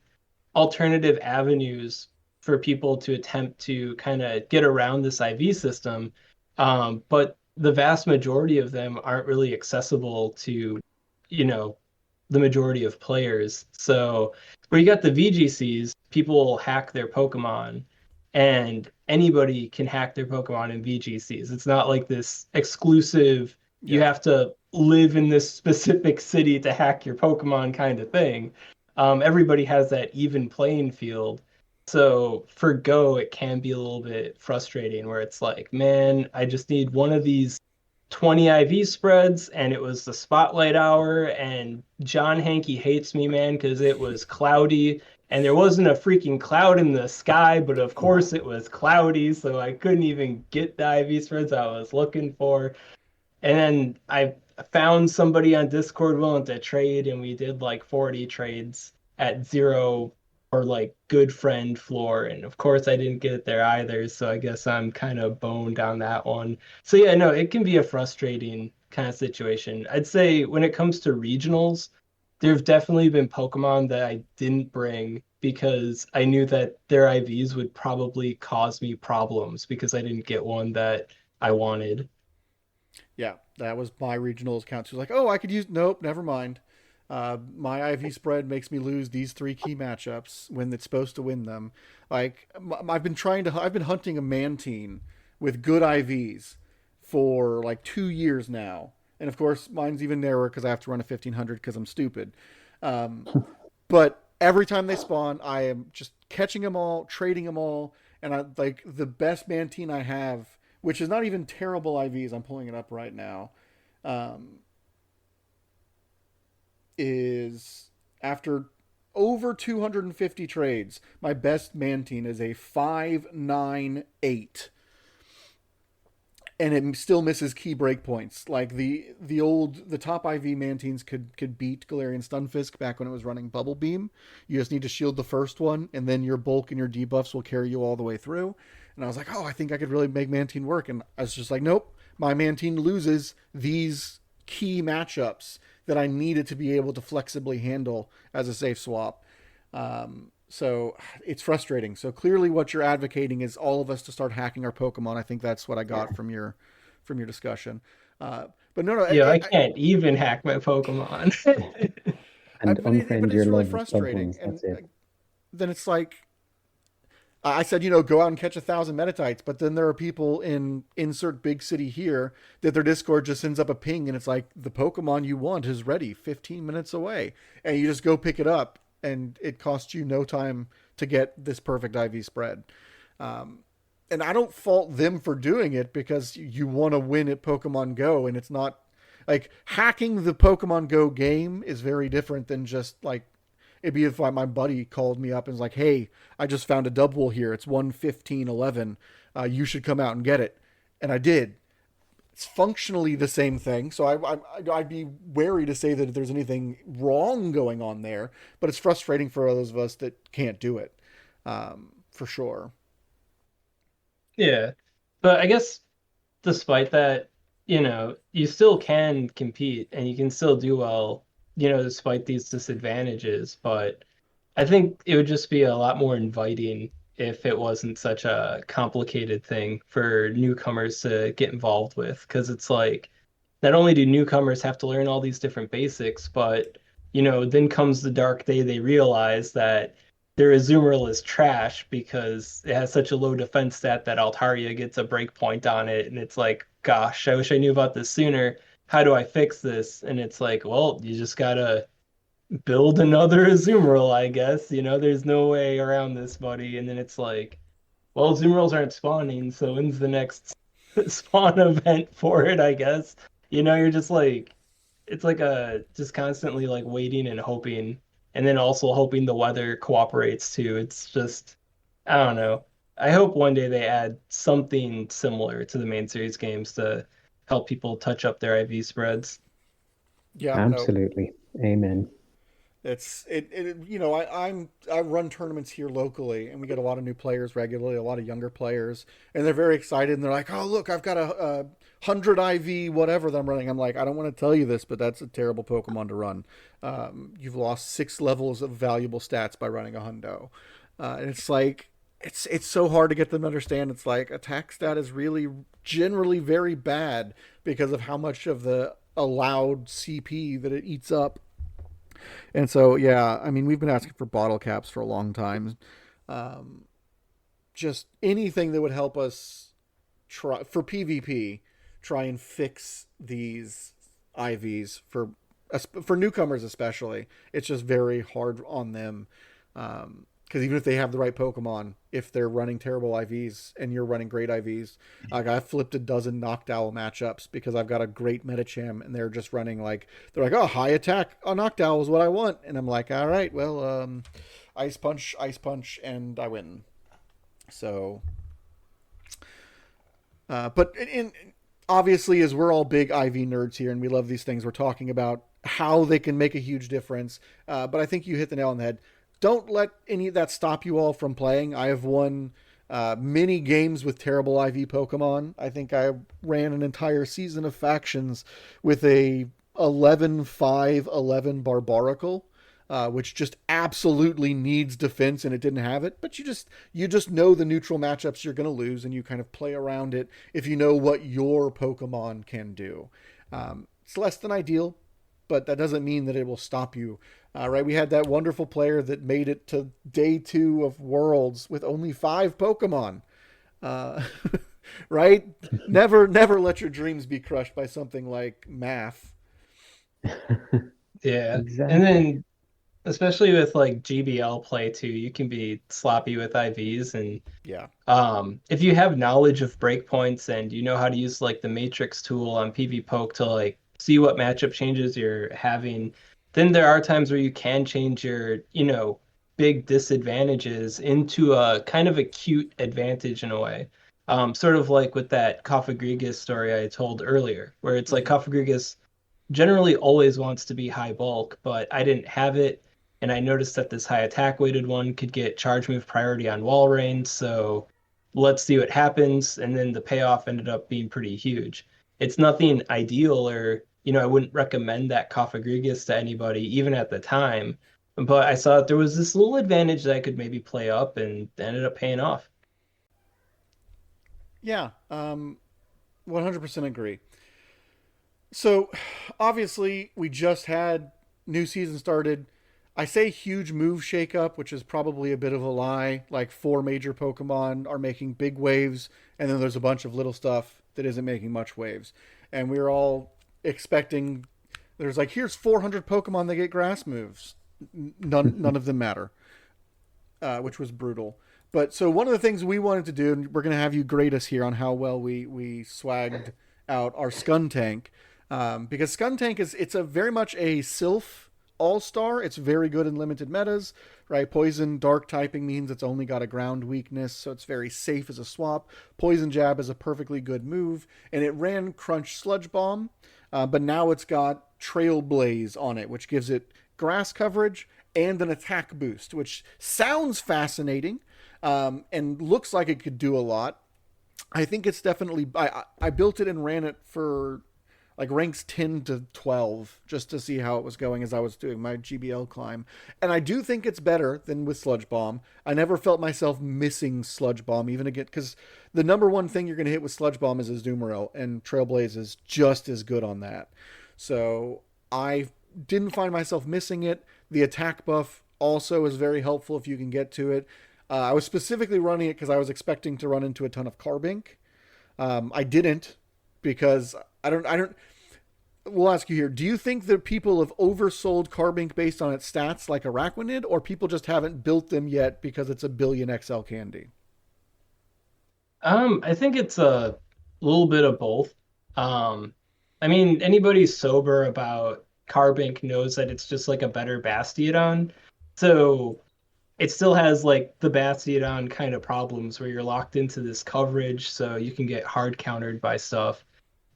alternative avenues for people to attempt to kind of get around this IV system. But the vast majority of them aren't really accessible to, you know, the majority of players. So where you got the VGCs, people hack their Pokemon, and anybody can hack their Pokemon in VGCs. It's not like this exclusive, you
Yeah.
have to live in this specific city to hack your Pokemon kind of thing. Everybody has that even playing field. So for Go, it can be a little bit frustrating where it's like, man, I just need one of these 20 IV spreads, and it was the spotlight hour, and John Hankey hates me, man, because it was cloudy and there wasn't a freaking cloud in the sky, but of course it was cloudy, so I couldn't even get the IV spreads I was looking for. And then I found somebody on Discord willing to trade, and we did like 40 trades at zero or like good friend floor. And of course, I didn't get it there either. So I guess I'm kind of boned on that one. So yeah, no, it can be a frustrating kind of situation. I'd say when it comes to regionals, there have definitely been Pokemon that I didn't bring because I knew that their IVs would probably cause me problems because I didn't get one that I wanted.
Yeah, that was my regionals account. She was like, "Oh, I could use." Nope, never mind. My IV spread makes me lose these three key matchups when it's supposed to win them. Like I've been hunting a Mantine with good IVs for like 2 years now, and of course mine's even narrower because I have to run a 1500 because I'm stupid. Um, but every time they spawn, I am just catching them all, trading them all, and I like the best Mantine I have, which is not even terrible IVs. I'm pulling it up right now. Um, is after over 250 trades, my best Mantine is a 598. and it still misses key breakpoints. Like the top IV Manteens could beat Galarian Stunfisk back when it was running Bubble Beam. You just need to shield the first one, and then your bulk and your debuffs will carry you all the way through. And I was like, oh, I think I could really make Mantine work. And I was just like, nope, my Mantine loses these key matchups that I needed to be able to flexibly handle as a safe swap. So it's frustrating. So clearly what you're advocating is all of us to start hacking our Pokemon. I think that's what I got from your discussion. But no,
Yeah, I can't even hack my Pokemon.
And unfriend your
really
loved
frustrating.
ones. That's it.
Then it's like, I said, go out and catch 1,000 Metatites, but then there are people in insert big city here that their Discord just sends up a ping and it's like, the Pokemon you want is ready 15 minutes away. And you just go pick it up and it costs you no time to get this perfect IV spread. And I don't fault them for doing it because you want to win at Pokemon Go, and it's not like hacking the Pokemon Go game is very different than just like, it'd be if my buddy called me up and was like, hey, I just found a double here. It's 1:15:11. You should come out and get it. And I did. It's functionally the same thing. So I'd be wary to say that there's anything wrong going on there, but it's frustrating for those of us that can't do it, for sure.
Yeah. But I guess despite that, you still can compete and you can still do well, despite these disadvantages. But I think it would just be a lot more inviting if it wasn't such a complicated thing for newcomers to get involved with. Because it's like, not only do newcomers have to learn all these different basics, but, then comes the dark day they realize that their Azumarill is trash because it has such a low defense stat that Altaria gets a breakpoint on it. And it's like, gosh, I wish I knew about this sooner. How do I fix this? And it's like, well, you just gotta build another Azumarill, I guess. There's no way around this, buddy. And then it's like, well, Azumarills aren't spawning, so when's the next spawn event for it, I guess? You're just like, it's like just constantly like waiting and hoping, and then also hoping the weather cooperates too. It's just, I don't know. I hope one day they add something similar to the main series games to help people touch up their IV spreads.
Yeah,
absolutely. No. Amen.
I run tournaments here locally, and we get a lot of new players regularly, a lot of younger players, and they're very excited, and they're like, oh, look, I've got a 100 IV whatever that I'm running. I'm like, I don't want to tell you this, but that's a terrible Pokemon to run. You've lost 6 levels of valuable stats by running a hundo. And it's like, it's so hard to get them to understand. It's like attack stat is really generally very bad because of how much of the allowed CP that it eats up. And so, yeah, I mean, we've been asking for bottle caps for a long time. Just anything that would help us try for PvP, try and fix these IVs for newcomers especially. It's just very hard on them. Because even if they have the right Pokemon, if they're running terrible IVs and you're running great IVs, like I flipped a dozen Noctowl matchups because I've got a great Medicham and they're just running like, they're like, oh, high attack on Noctowl is what I want. And I'm like, all right, well, Ice Punch, and I win. So, but obviously, as we're all big IV nerds here and we love these things, we're talking about how they can make a huge difference. But I think you hit the nail on the head. Don't let any of that stop you all from playing. I have won many games with terrible IV Pokemon. I think I ran an entire season of factions with a 11-5-11 Barbaracle, which just absolutely needs defense, and it didn't have it. But you just know the neutral matchups you're going to lose, and you kind of play around it if you know what your Pokemon can do. It's less than ideal, but that doesn't mean that it will stop you. Right, we had that wonderful player that made it to day 2 of Worlds with only 5 Pokemon. Right? Never let your dreams be crushed by something like math.
Yeah,
exactly.
And then especially with like GBL play too, you can be sloppy with IVs, and
yeah.
If you have knowledge of breakpoints and you know how to use like the Matrix tool on PvPoke to like see what matchup changes you're having, then there are times where you can change your, big disadvantages into a kind of a cute advantage in a way. Sort of like with that Cophagrigus story I told earlier, where it's like Cophagrigus generally always wants to be high bulk, but I didn't have it, and I noticed that this high attack weighted one could get charge move priority on wall range, so let's see what happens, and then the payoff ended up being pretty huge. It's nothing ideal or, I wouldn't recommend that Cophagrigus to anybody, even at the time, but I saw that there was this little advantage that I could maybe play up and ended up paying off.
Yeah, 100% agree. So, obviously, we just had new season started. I say huge move shakeup, which is probably a bit of a lie. Like 4 major Pokemon are making big waves, and then there's a bunch of little stuff that isn't making much waves. And we are all expecting. There's like, here's 400 Pokemon that get grass moves. None of them matter, which was brutal. But so one of the things we wanted to do, and we're going to have you grade us here on how well we swagged out our Skuntank. Because Skuntank it's a very much a Silph all-star. It's very good in limited metas, right? Poison dark typing means it's only got a ground weakness, so it's very safe as a swap. Poison Jab is a perfectly good move, and it ran Crunch Sludge Bomb, but now it's got Trailblaze on it, which gives it grass coverage and an attack boost, which sounds fascinating, and looks like it could do a lot. I think it's definitely. I built it and ran it for like ranks 10 to 12 just to see how it was going as I was doing my GBL climb. And I do think it's better than with Sludge Bomb. I never felt myself missing Sludge Bomb, even again, because the number one thing you're going to hit with Sludge Bomb is Azumarill, and Trailblaze is just as good on that. So I didn't find myself missing it. The attack buff also is very helpful if you can get to it. I was specifically running it because I was expecting to run into a ton of Carbink. I didn't, because I don't. We'll ask you here. Do you think that people have oversold Carbink based on its stats like Araquanid, or people just haven't built them yet because it's a billion XL candy?
I think it's a little bit of both. I mean, anybody sober about Carbink knows that it's just like a better Bastiodon. So it still has like the Bastiodon kind of problems where you're locked into this coverage, so you can get hard countered by stuff.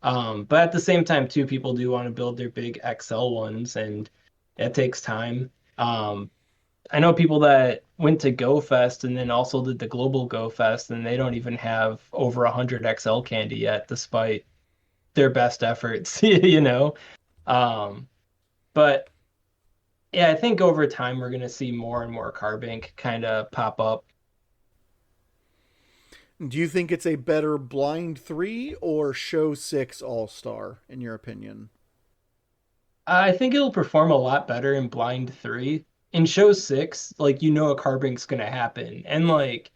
But at the same time, too, people do want to build their big XL ones, and it takes time. I know people that went to Go Fest and then also did the Global Go Fest, and they don't even have over 100 XL candy yet, despite their best efforts, you know? Um, but yeah, I think over time we're going to see more and more Carbink kind of pop up.
Do you think it's a better Blind 3 or Show 6 All-Star, in your opinion?
I think it'll perform a lot better in Blind 3. In Show 6, like, a Carbink's going to happen. And, like,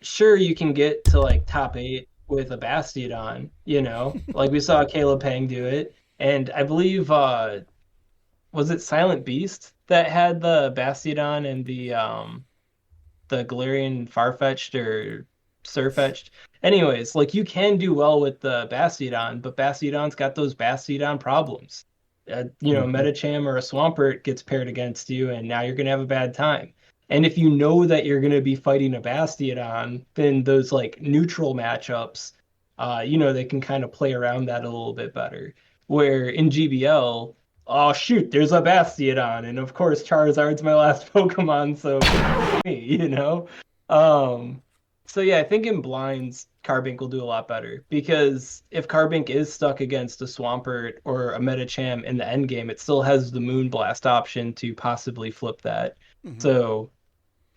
sure, you can get to, like, top 8 with a Bastiodon, Like, we saw Caleb Pang do it. And I believe, was it Silent Beast that had the Bastiodon and the Galarian Farfetch'd or Surfetch'd? Anyways, like, you can do well with the Bastiodon, but Bastiodon's got those Bastiodon problems. Metacham or a Swampert gets paired against you, and now you're going to have a bad time. And if you know that you're going to be fighting a Bastiodon, then those, like, neutral matchups, they can kind of play around that a little bit better. Where in GBL, oh, shoot, there's a Bastiodon, and of course Charizard's my last Pokemon, so me. So yeah, I think in blinds, Carbink will do a lot better, because if Carbink is stuck against a Swampert or a Metacham in the end game, it still has the Moonblast option to possibly flip that.
Mm-hmm.
So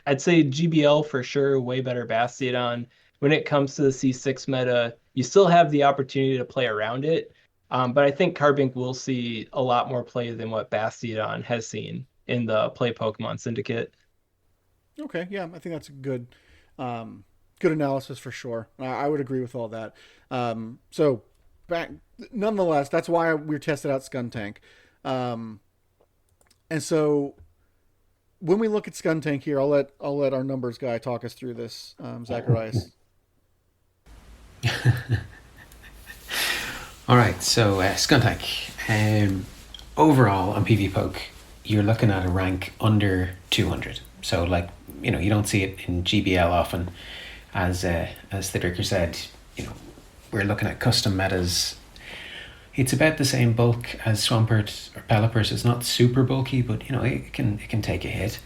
I'd say GBL for sure, way better Bastiodon. When it comes to the C6 meta, you still have the opportunity to play around it, but I think Carbink will see a lot more play than what Bastiodon has seen in the Play Pokemon Syndicate.
Okay, yeah, I think that's a good analysis for sure. I would agree with all that. So nonetheless, that's why we tested out Skuntank. And so when we look at Skuntank here, I'll let our numbers guy talk us through this, Zacharias.
All right, so Skuntank. Overall on PvPoke, you're looking at a rank under 200. So, like, you don't see it in GBL often. as the Dricker said, we're looking at custom metas. It's about the same bulk as Swampert or Pelipper. It's not super bulky, but it can take a hit.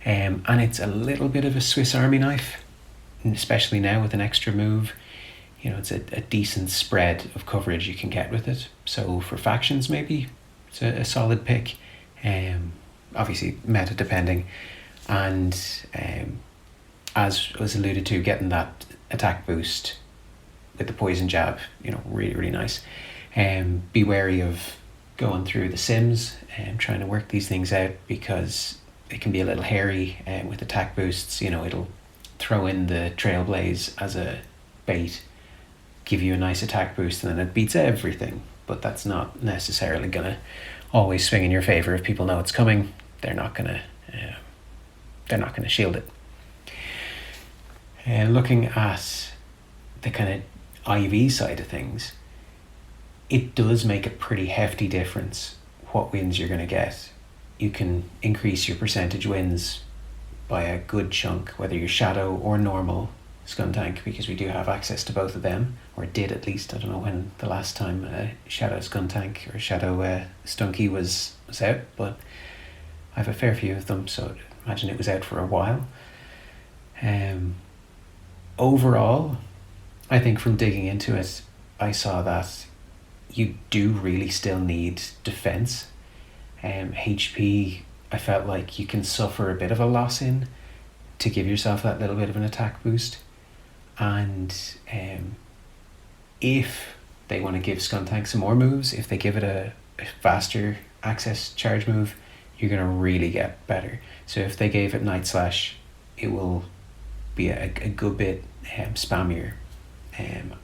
And it's a little bit of a Swiss Army knife, especially now with an extra move. It's a decent spread of coverage you can get with it. So for factions, maybe it's a solid pick. Obviously meta depending, and as was alluded to, getting that attack boost with the poison jab, really, really nice. Be wary of going through the sims and trying to work these things out, because it can be a little hairy with attack boosts. It'll throw in the Trailblaze as a bait, give you a nice attack boost, and then it beats everything. But that's not necessarily gonna always swing in your favor. If people know it's coming, they're not gonna shield it. Looking at the kind of IV side of things, it does make a pretty hefty difference what wins you're going to get. You can increase your percentage wins by a good chunk, whether you're Shadow or normal Skuntank, because we do have access to both of them, or did at least. I don't know when the last time Shadow Skuntank or Shadow Stunky was out, but I have a fair few of them, so I imagine it was out for a while. Overall, I think from digging into it, I saw that you do really still need defense. HP, I felt like you can suffer a bit of a loss in to give yourself that little bit of an attack boost. And if they want to give Skuntank some more moves, if they give it a faster access charge move, you're going to really get better. So if they gave it Night Slash, it will be a good bit spammier.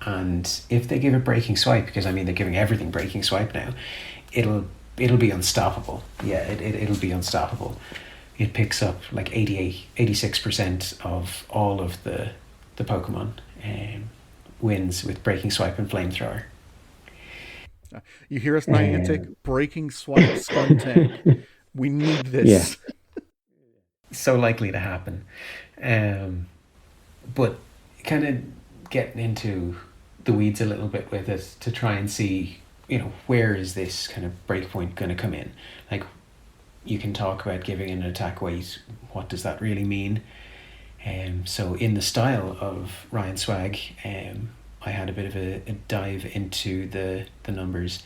And if they give it Breaking Swipe, because they're giving everything Breaking Swipe now, it'll be unstoppable. Yeah, it'll be unstoppable. It picks up like 86% of all of the Pokemon wins with Breaking Swipe and Flamethrower.
You hear us, Niantic? Breaking Swipe Skuntank. We need this.
Yeah.
So likely to happen. But kind of getting into the weeds a little bit with it to try and see, where is this kind of breakpoint going to come in? Like, you can talk about giving an attack weight. What does that really mean? So in the style of Ryan Swag, I had a bit of a dive into the numbers,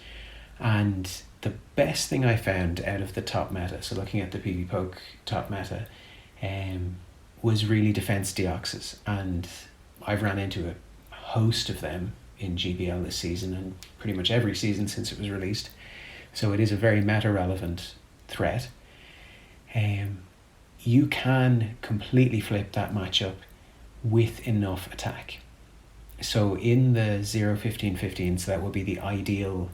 and the best thing I found out of the top meta, so looking at the PV Poke top meta, was really defense deoxys, and I've ran into a host of them in GBL this season, and pretty much every season since it was released. So it is a very meta-relevant threat. You can completely flip that matchup with enough attack. So in the 0-15-15, so that will be the ideal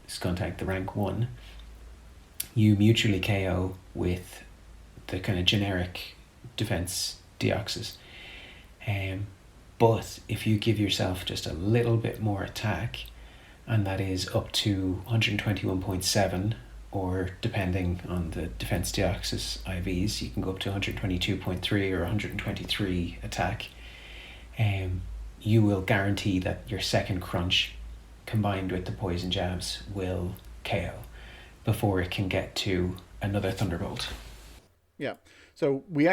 Skuntank, the rank 1, you mutually KO with the kind of generic defense deoxys. But if you give yourself just a little bit more attack, and that is up to 121.7, or depending on the defense deoxys IVs, you can go up to 122.3 or 123 attack, you will guarantee that your second crunch combined with the poison jabs will KO before it can get to another Thunderbolt.
Yeah. So we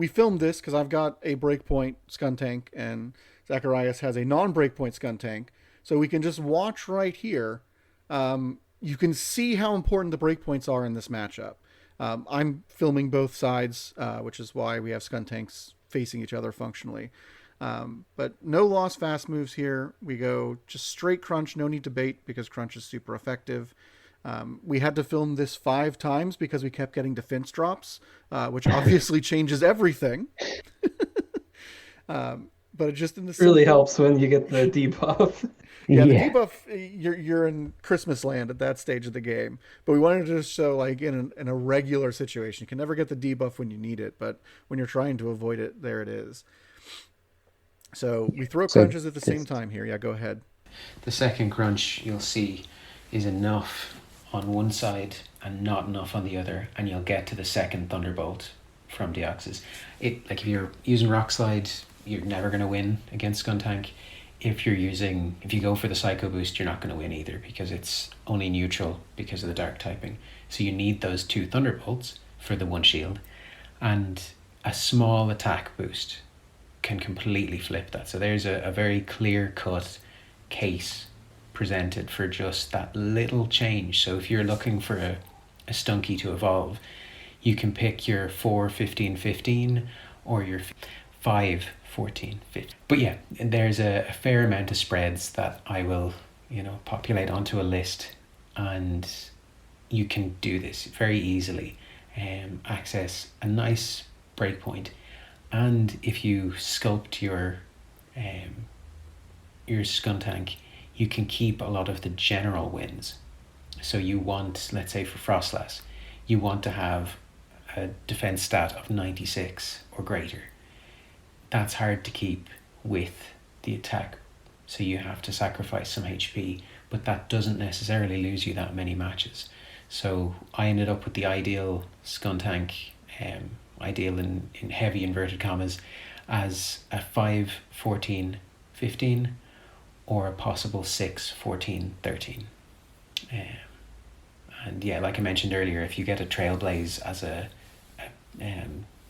filmed this because I've got a breakpoint Skuntank and Zacharias has a non-breakpoint Skuntank. So we can just watch right here. You can see how important the breakpoints are in this matchup. I'm filming both sides, which is why we have Skuntanks facing each other functionally. But no loss fast moves here. We go just straight crunch, no need to bait because crunch is super effective. We had to film this 5 times because we kept getting defense drops, which obviously changes everything. But it just in the
really helps when you get the debuff.
Yeah, the debuff, you're in Christmas land at that stage of the game. But we wanted to just show, like, in a regular situation, you can never get the debuff when you need it, but when you're trying to avoid it, there it is. So we throw crunches at the same time here. Yeah, go ahead.
The second crunch you'll see is enough on one side and not enough on the other, and you'll get to the second Thunderbolt from Deoxys. Like if you're using Rock Slide, you're never going to win against Skuntank. If you go for the Psycho Boost, you're not going to win either because it's only neutral because of the Dark typing. So you need those 2 Thunderbolts for the 1 shield, and a small attack boost can completely flip that. So there's a very clear cut case presented for just that little change. So if you're looking for a Stunky to evolve, you can pick your 4-15-15 or your 5-14-15. But yeah, there's a fair amount of spreads that I will, populate onto a list, and you can do this very easily. Access a nice breakpoint, and if you sculpt your Skuntank, you can keep a lot of the general wins. So you want, let's say for Frostlass, you want to have a defense stat of 96 or greater. That's hard to keep with the attack, so you have to sacrifice some HP, but that doesn't necessarily lose you that many matches. So I ended up with the ideal Skuntank, ideal in heavy inverted commas, as a 5-14-15 or a possible 6-14-13. And yeah, like I mentioned earlier, if you get a Trailblaze as a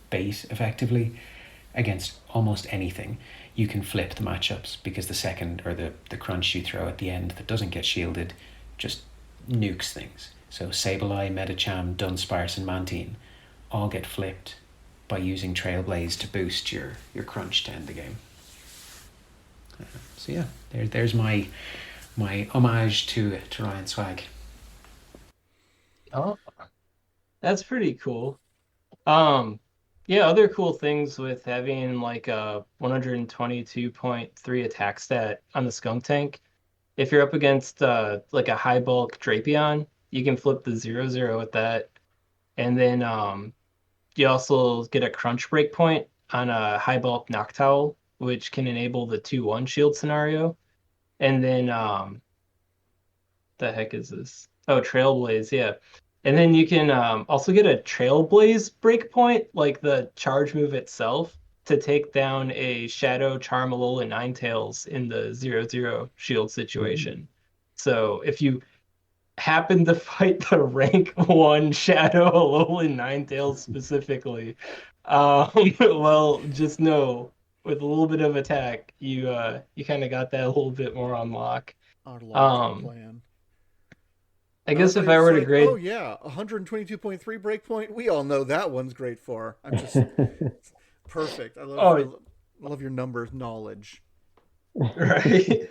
base effectively against almost anything, you can flip the matchups, because the second or the crunch you throw at the end that doesn't get shielded just nukes things. So Sableye, Medicham, Dunsparce and Mantine all get flipped by using Trailblaze to boost your crunch to end the game. So yeah, there's my homage to Ryan Swag.
Oh, that's pretty cool. Yeah, other cool things with having like a 122.3 attack stat on the Skuntank. If you're up against like a high bulk Drapion, you can flip the 0/0 with that. And then you also get a crunch breakpoint on a high bulk Noctowl, which can enable the 2/1 shield scenario. And then the heck is this? Oh, Trailblaze, yeah. And then you can also get a Trailblaze breakpoint, like the charge move itself, to take down a Shadow, Charmalola, Ninetales in the 0/0 shield situation. So if you happen to fight the rank 1 Shadow, Alolan, Ninetales specifically, well, just know with a little bit of attack, you kind of got that a little bit more on lock.
Our long-term plan.
I guess if I were to grade,
oh yeah, 122.3 breakpoint. We all know that one's great for. I'm just perfect. I love your numbers knowledge.
Right.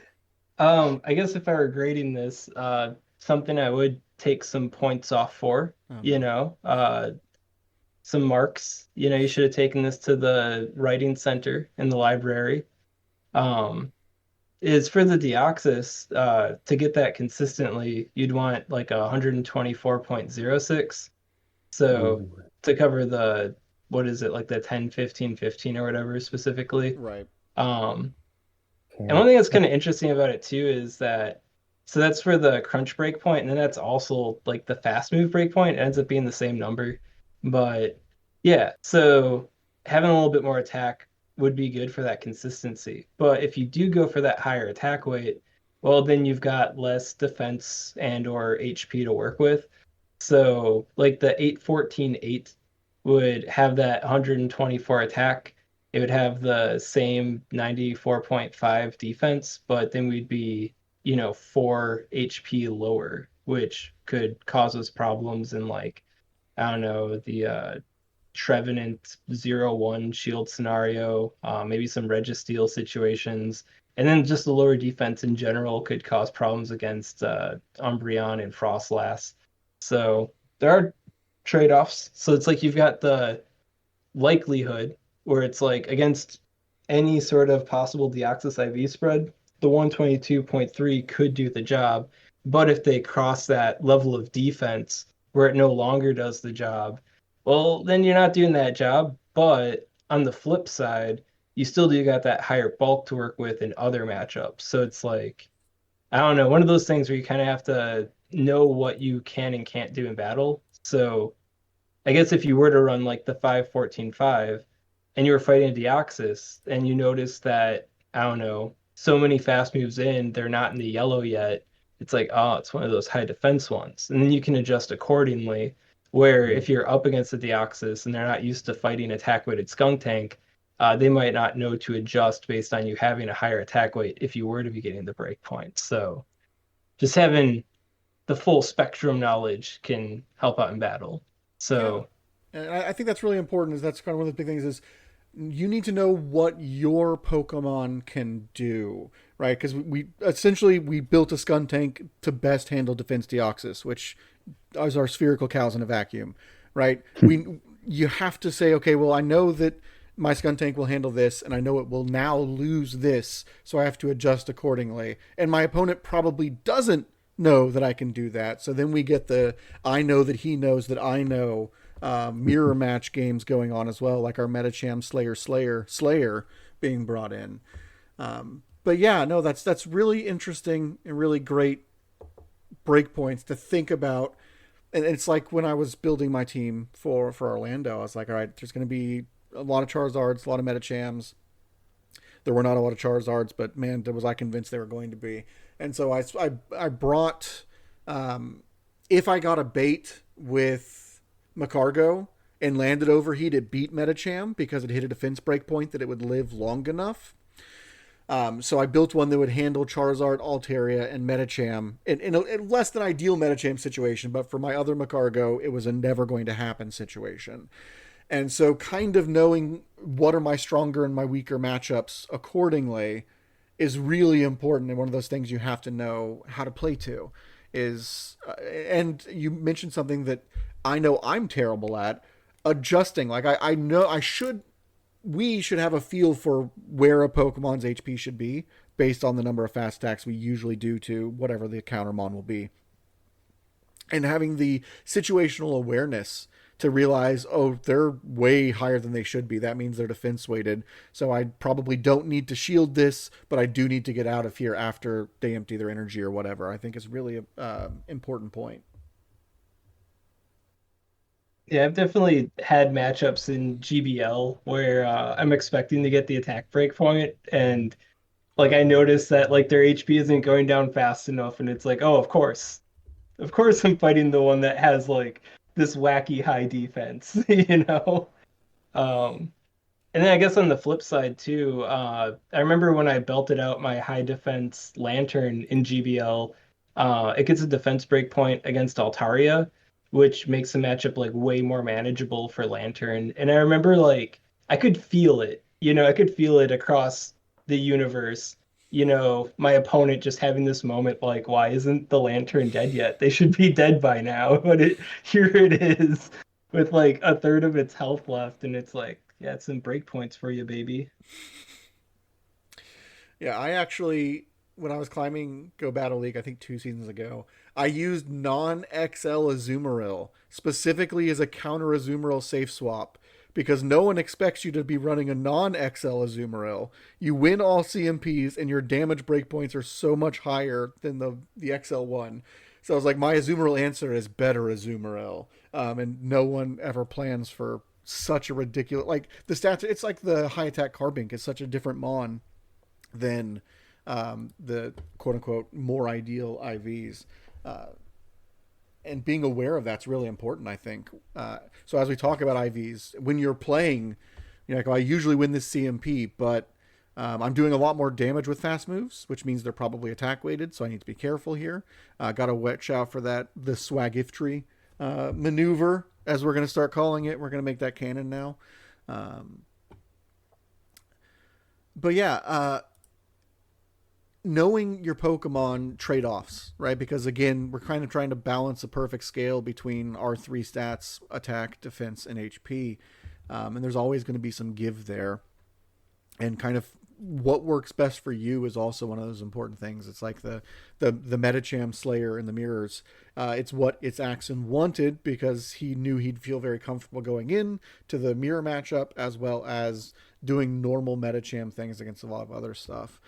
I guess if I were grading this, something I would take some points off for, some marks. You should have taken this to the writing center in the library. Is for the Deoxys, to get that consistently, you'd want like 124.06. So to cover the, what is it, like the 10-15-15 or whatever specifically.
Right.
And one thing that's kind of interesting about it too is that, so that's for the crunch breakpoint, and then that's also like the fast move breakpoint. It ends up being the same number. But yeah, so having a little bit more attack would be good for that consistency. But if you do go for that higher attack weight, well, then you've got less defense and or HP to work with. So like the 8-14-8 would have that 124 attack. It would have the same 94.5 defense, but then we'd be, 4 HP lower, which could cause us problems in like, I don't know, the Trevenant 0/1 shield scenario, maybe some Registeel situations, and then just the lower defense in general could cause problems against Umbreon and Frostlass. So there are trade-offs. So it's like you've got the likelihood where it's like against any sort of possible Deoxys IV spread, the 122.3 could do the job. But if they cross that level of defense where it no longer does the job, well, then you're not doing that job. But on the flip side, you still do got that higher bulk to work with in other matchups. So it's like, I don't know, one of those things where you kind of have to know what you can and can't do in battle. So I guess if you were to run like the 5-14-5, and you were fighting a Deoxys, and you notice that, I don't know, so many fast moves in, they're not in the yellow yet. It's like, oh, it's one of those high defense ones. And then you can adjust accordingly. Where if you're up against the Deoxys and they're not used to fighting attack weighted skunk tank, they might not know to adjust based on you having a higher attack weight if you were to be getting the breakpoint. So just having the full spectrum knowledge can help out in battle. So
yeah. And I think that's really important. Is that's kind of one of the big things is you need to know what your Pokemon can do, right? Because we essentially we built a Skun Tank to best handle Defense Deoxys, which is our spherical cows in a vacuum, right? You have to say, okay, well, I know that my Skun Tank will handle this, and I know it will now lose this, so I have to adjust accordingly. And my opponent probably doesn't know that I can do that. So then we get the I know that he knows that I know mirror match games going on as well, like our Metacham Slayer being brought in. But yeah, no, that's really interesting and really great breakpoints to think about. And it's like when I was building my team for Orlando, I was like, all right, there's going to be a lot of Charizards, a lot of Metachams. There were not a lot of Charizards, but man, was I convinced they were going to be. And so I brought, if I got a bait with Macargo and landed overheat, it beat Metacham because it hit a defense breakpoint that it would live long enough. So I built one that would handle Charizard, Altaria, and Metacham in a less than ideal Metacham situation, but for my other Macargo, it was a never going to happen situation. And so kind of knowing what are my stronger and my weaker matchups accordingly is really important, and one of those things you have to know how to play to is, and you mentioned something that I know I'm terrible at, adjusting. Like I know we should have a feel for where a Pokemon's HP should be based on the number of fast attacks we usually do to whatever the countermon will be. And having the situational awareness to realize, oh, they're way higher than they should be. That means they're defense weighted. So I probably don't need to shield this, but I do need to get out of here after they empty their energy or whatever. I think is really an important point.
yeah, I've definitely had matchups in GBL where I'm expecting to get the attack break point, and like I noticed that like their HP isn't going down fast enough, and it's like, oh, of course, I'm fighting the one that has like this wacky high defense, you know. Um, and then I guess on the flip side too, I remember when I belted out my high defense Lantern in GBL, it gets a defense break point against Altaria, which makes the matchup like way more manageable for Lantern. And I remember like I could feel it, you know, I could feel it across the universe. You know, my opponent just having this moment like, why isn't the Lantern dead yet? They should be dead by now. But here it is with like a third of its health left, and it's like, yeah, it's some breakpoints for you, baby.
Yeah, I actually, when I was climbing Go Battle League, I think 2 seasons ago, I used non-XL Azumarill specifically as a counter Azumarill safe swap because no one expects you to be running a non-XL Azumarill. You win all CMPs and your damage breakpoints are so much higher than the XL one. So I was like, my Azumarill answer is better Azumarill. And no one ever plans for such a ridiculous, like the stats, it's like the high attack Carbink is such a different mon than the quote unquote more ideal IVs. And being aware of that's really important, I think. So as we talk about IVs, when you're playing, you're like, oh, I usually win this CMP, but I'm doing a lot more damage with fast moves, which means they're probably attack weighted, so I need to be careful here. Got to watch out for the SwagTips maneuver, as we're going to start calling it. We're going to make that canon now. But yeah, knowing your Pokemon trade-offs, right? Because again, we're kind of trying to balance a perfect scale between our three stats: attack, defense, and HP. And there's always going to be some give there. And kind of what works best for you is also one of those important things. It's like the Metacham Slayer in the mirrors. It's what its Axon wanted because he knew he'd feel very comfortable going in to the mirror matchup as well as doing normal Metacham things against a lot of other stuff.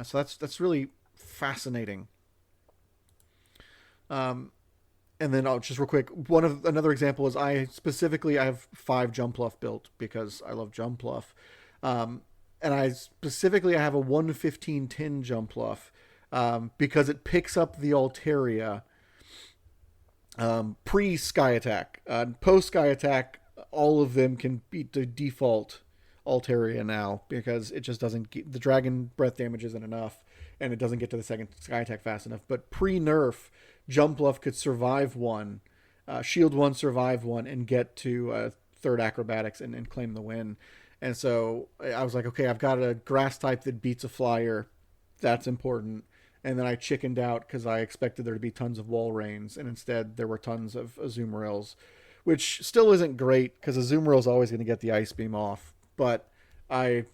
So that's really fascinating. And then I'll just real quick. Another example is I have 5 jump bluff built because I love jump bluff, and I have a 115 tin jump bluff because it picks up the Altaria pre sky attack. Post sky attack, all of them can beat the default Altaria now because it just doesn't get the dragon breath damage isn't enough, and it doesn't get to the second sky attack fast enough. But pre nerf, jump bluff could survive one, shield one, survive one, and get to third acrobatics and claim the win. And so I was like, okay, I've got a grass type that beats a flyer. That's important. And then I chickened out because I expected there to be tons of wall rains, and instead there were tons of Azumarill, which still isn't great because Azumarill is always going to get the ice beam off. But I'm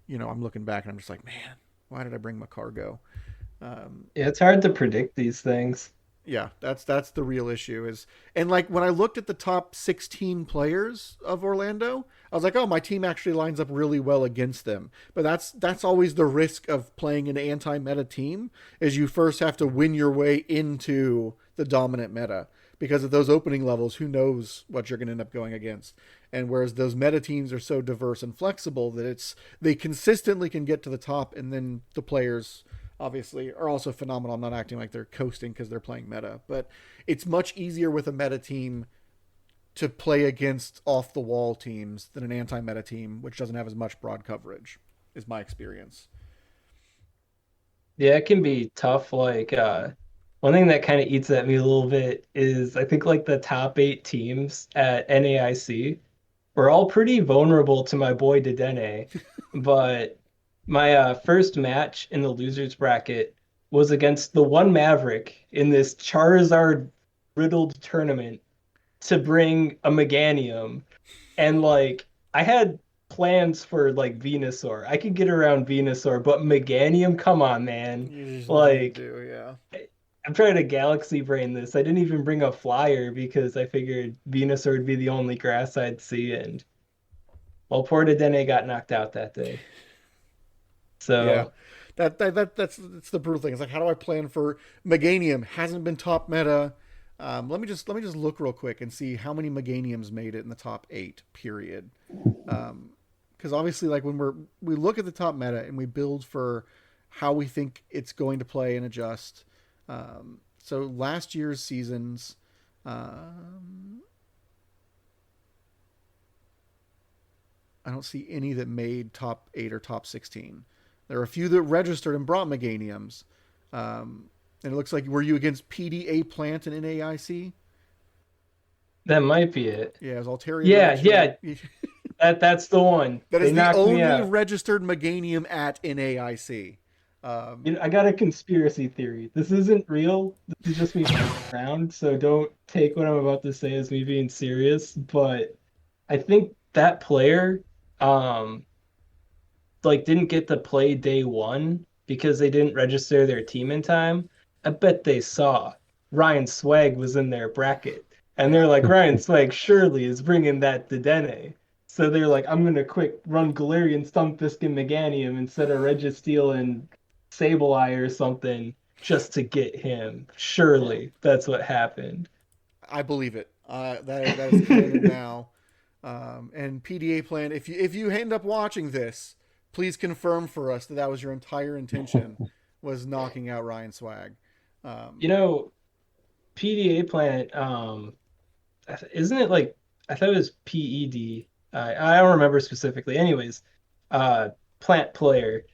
looking back and I'm just like, man, why did I bring my cargo?
Yeah, it's hard to predict these things.
Yeah, that's the real issue and like when I looked at the top 16 players of Orlando, I was like, oh, my team actually lines up really well against them. But that's always the risk of playing an anti-meta team, is you first have to win your way into the dominant meta, because at those opening levels, who knows what you're going to end up going against. And whereas those meta teams are so diverse and flexible that they consistently can get to the top, and then the players obviously are also phenomenal. I'm not acting like they're coasting because they're playing meta, but it's much easier with a meta team to play against off the wall teams than an anti-meta team, which doesn't have as much broad coverage, is my experience.
Yeah, it can be tough. Like, one thing that kind of eats at me a little bit is I think like the top 8 teams at NAIC were all pretty vulnerable to my boy Dedenne, but my first match in the losers bracket was against the one Maverick in this Charizard riddled tournament to bring a Meganium. And like I had plans for like Venusaur. I could get around Venusaur, but Meganium, come on, man.
You just
Like
do, yeah.
I'm trying to galaxy brain this. I didn't even bring a flyer because I figured Venusaur would be the only grass I'd see, and well, poor Dedenne got knocked out that day.
Yeah.
So
That's the brutal thing. It's like, how do I plan for Meganium? Hasn't been top meta. Let me just look real quick and see how many Meganiums made it in the top 8. Period. Because obviously, like when we look at the top meta and we build for how we think it's going to play and adjust. So last year's seasons. I don't see any that made top 8 or top 16. There are a few that registered and brought Meganiums. And it looks like, were you against PDA Plant and NAIC?
that might be it.
Yeah, it was Altaria.
Yeah. That's the one.
That is
They
the
knocked me
only
out.
registered Meganium at NAIC.
I got a conspiracy theory. This isn't real. This is just me around, so don't take what I'm about to say as me being serious. But I think that player, like didn't get to play day one because they didn't register their team in time. I bet they saw Ryan Swag was in their bracket, and they're like, Ryan Swag surely is bringing that to Dene. So they're like, I'm gonna quick run Galarian Stunfisk and Meganium instead of Registeel and Sableye or something just to get him. Surely that's what happened.
I believe it. That is canon now. And PDA Plant, if you end up watching this, please confirm for us that was your entire intention, was knocking out Ryan Swag.
You know, PDA Plant, isn't it like, I thought it was PED. I don't remember specifically. Anyways, Plant player,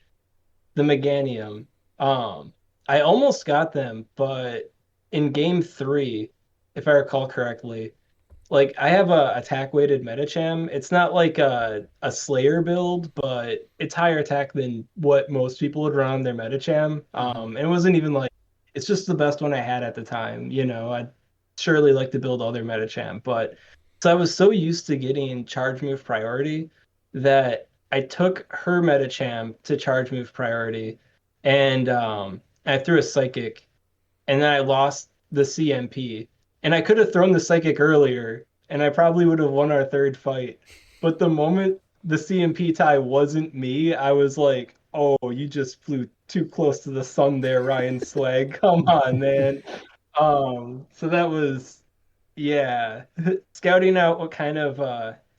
the Meganium. I almost got them, but in game 3, if I recall correctly, like I have a attack weighted Metacham. It's not like a Slayer build, but it's higher attack than what most people would run on their Metacham. And it wasn't even like, it's just the best one I had at the time. You know, I'd surely like to build all their Metacham, but so I was so used to getting charge move priority that I took her Metacham to charge move priority, and I threw a psychic, and then I lost the CMP. And I could have thrown the psychic earlier, and I probably would have won our third fight. But the moment the CMP tie wasn't me, I was like, oh, you just flew too close to the sun there, Ryan Swag. Come on, man. So that was, yeah, scouting out what kind of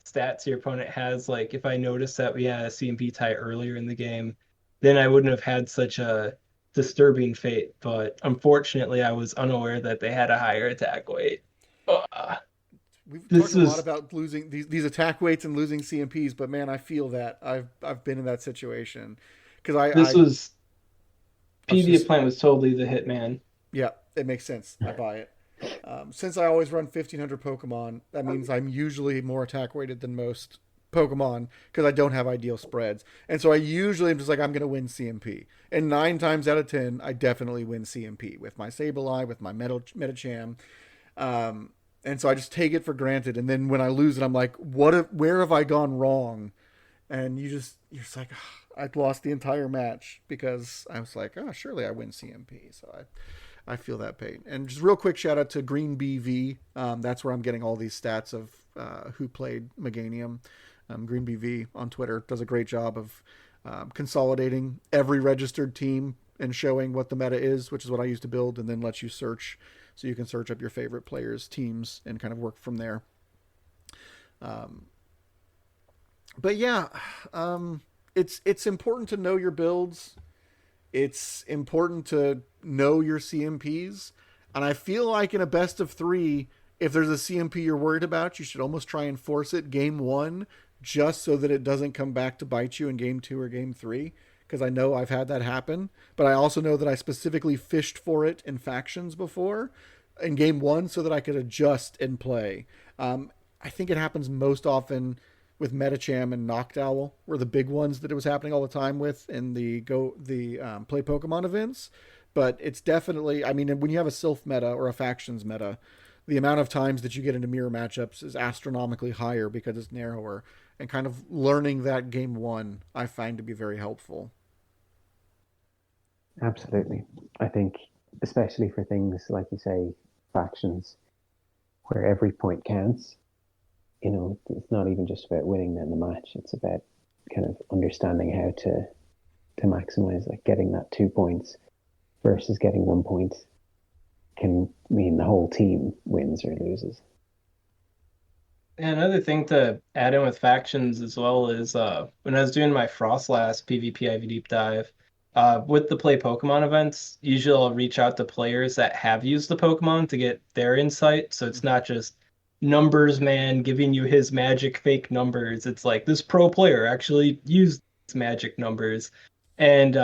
stats your opponent has. Like if I noticed that we had a CMP tie earlier in the game, then I wouldn't have had such a disturbing fate. But unfortunately, I was unaware that they had a higher attack weight. Uh,
We've talked
this
a lot
was
about losing these attack weights and losing CMPs, but man, I feel that I've been in that situation because
this
I
was
was
PV
just
Plant was totally the hitman.
yeah, it makes sense. I buy it. Since I always run 1,500 Pokemon, that means I'm usually more attack weighted than most Pokemon because I don't have ideal spreads. And so I usually am just like, I'm going to win CMP. And 9 times out of 10, I definitely win CMP with my Sableye, with my Medicham. Um, and so I just take it for granted. And then when I lose it, I'm like, where have I gone wrong? And you're just like, oh, I lost the entire match because I was like, oh, surely I win CMP. So I feel that pain. And just real quick shout out to Green BV. That's where I'm getting all these stats of who played Meganium. Green BV on Twitter does a great job of consolidating every registered team and showing what the meta is, which is what I use to build, and then lets you search. So you can search up your favorite players' teams and kind of work from there. Um, but yeah, it's important to know your builds. It's important to know your CMPs. And I feel like in a best of three, if there's a CMP you're worried about, you should almost try and force it game one just so that it doesn't come back to bite you in game two or game three. Because I know I've had that happen. But I also know that I specifically fished for it in factions before in game one so that I could adjust and play. I think it happens most often with Medicham and Noctowl were the big ones that it was happening all the time with in the play Pokemon events. But it's definitely, I mean, when you have a Silph meta or a factions meta, the amount of times that you get into mirror matchups is astronomically higher because it's narrower. And kind of learning that game one, I find to be very helpful.
Absolutely. I think, especially for things like you say, factions, where every point counts, it's not even just about winning then the match. It's about kind of understanding how to maximize, like getting that 2 points versus getting 1 point can mean the whole team wins or loses.
And another thing to add in with factions as well is when I was doing my Frostlass PvP IV deep dive, with the play Pokemon events, usually I'll reach out to players that have used the Pokemon to get their insight. So it's not just numbers man giving you his magic fake numbers. It's like this pro player actually used these magic numbers. And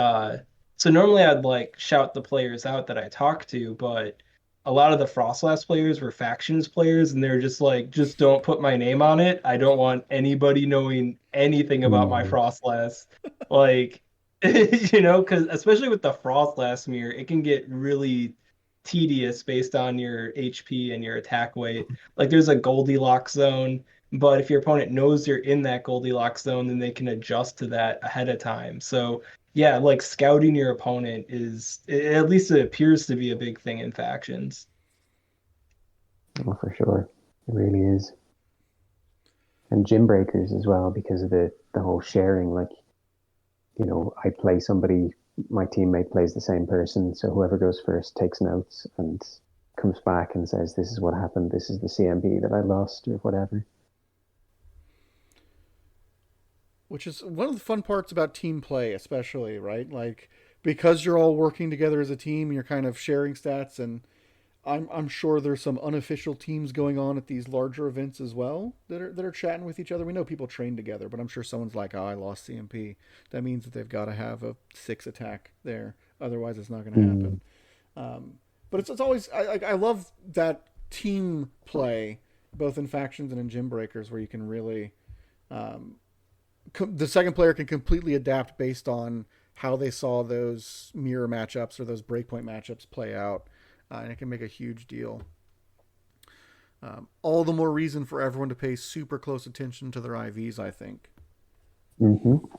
so normally I'd like shout the players out that I talk to, but a lot of the Frostlass players were factions players, and they're just like, just don't put my name on it. I don't want anybody knowing anything about my
Mm,
Frostlass. Like, because especially with the Frostlass mirror, it can get really tedious based on your HP and your attack weight. Like, there's a Goldilocks zone, but if your opponent knows you're in that Goldilocks zone, then they can adjust to that ahead of time. So yeah, like scouting your opponent is at least it appears to be a big thing in factions.
well, for sure. It really is. And gym breakers as well, because of the whole sharing. Like, I play somebody, my teammate plays the same person, so whoever goes first takes notes and comes back and says, "This is what happened. This is the CMB that I lost," or whatever.
Which is one of the fun parts about team play, especially, right? Like, because you're all working together as a team, you're kind of sharing stats, and I'm sure there's some unofficial teams going on at these larger events as well that are chatting with each other. We know people train together, but I'm sure someone's like, "Oh, I lost CMP." That means that they've got to have a 6 attack there, otherwise it's not going to
Mm,
happen. But it's always I love that team play, both in factions and in gym breakers, where you can really um, the second player can completely adapt based on how they saw those mirror matchups or those breakpoint matchups play out, and it can make a huge deal. All the more reason for everyone to pay super close attention to their IVs, I think.
hmm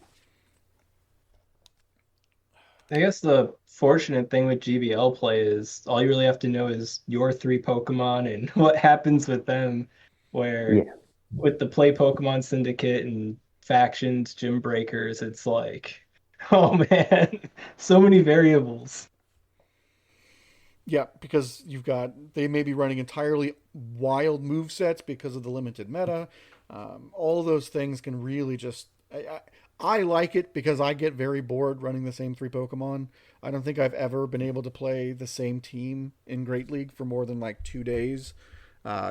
I guess the fortunate thing with GBL play is all you really have to know is your three Pokemon and what happens with them. Where
Yeah,
with the play Pokemon Syndicate and factions, gym breakers, it's like, oh man, so many variables.
Yeah, because they may be running entirely wild move sets because of the limited meta. All of those things can really just. I like it because I get very bored running the same three Pokemon. I don't think I've ever been able to play the same team in Great League for more than like 2 days.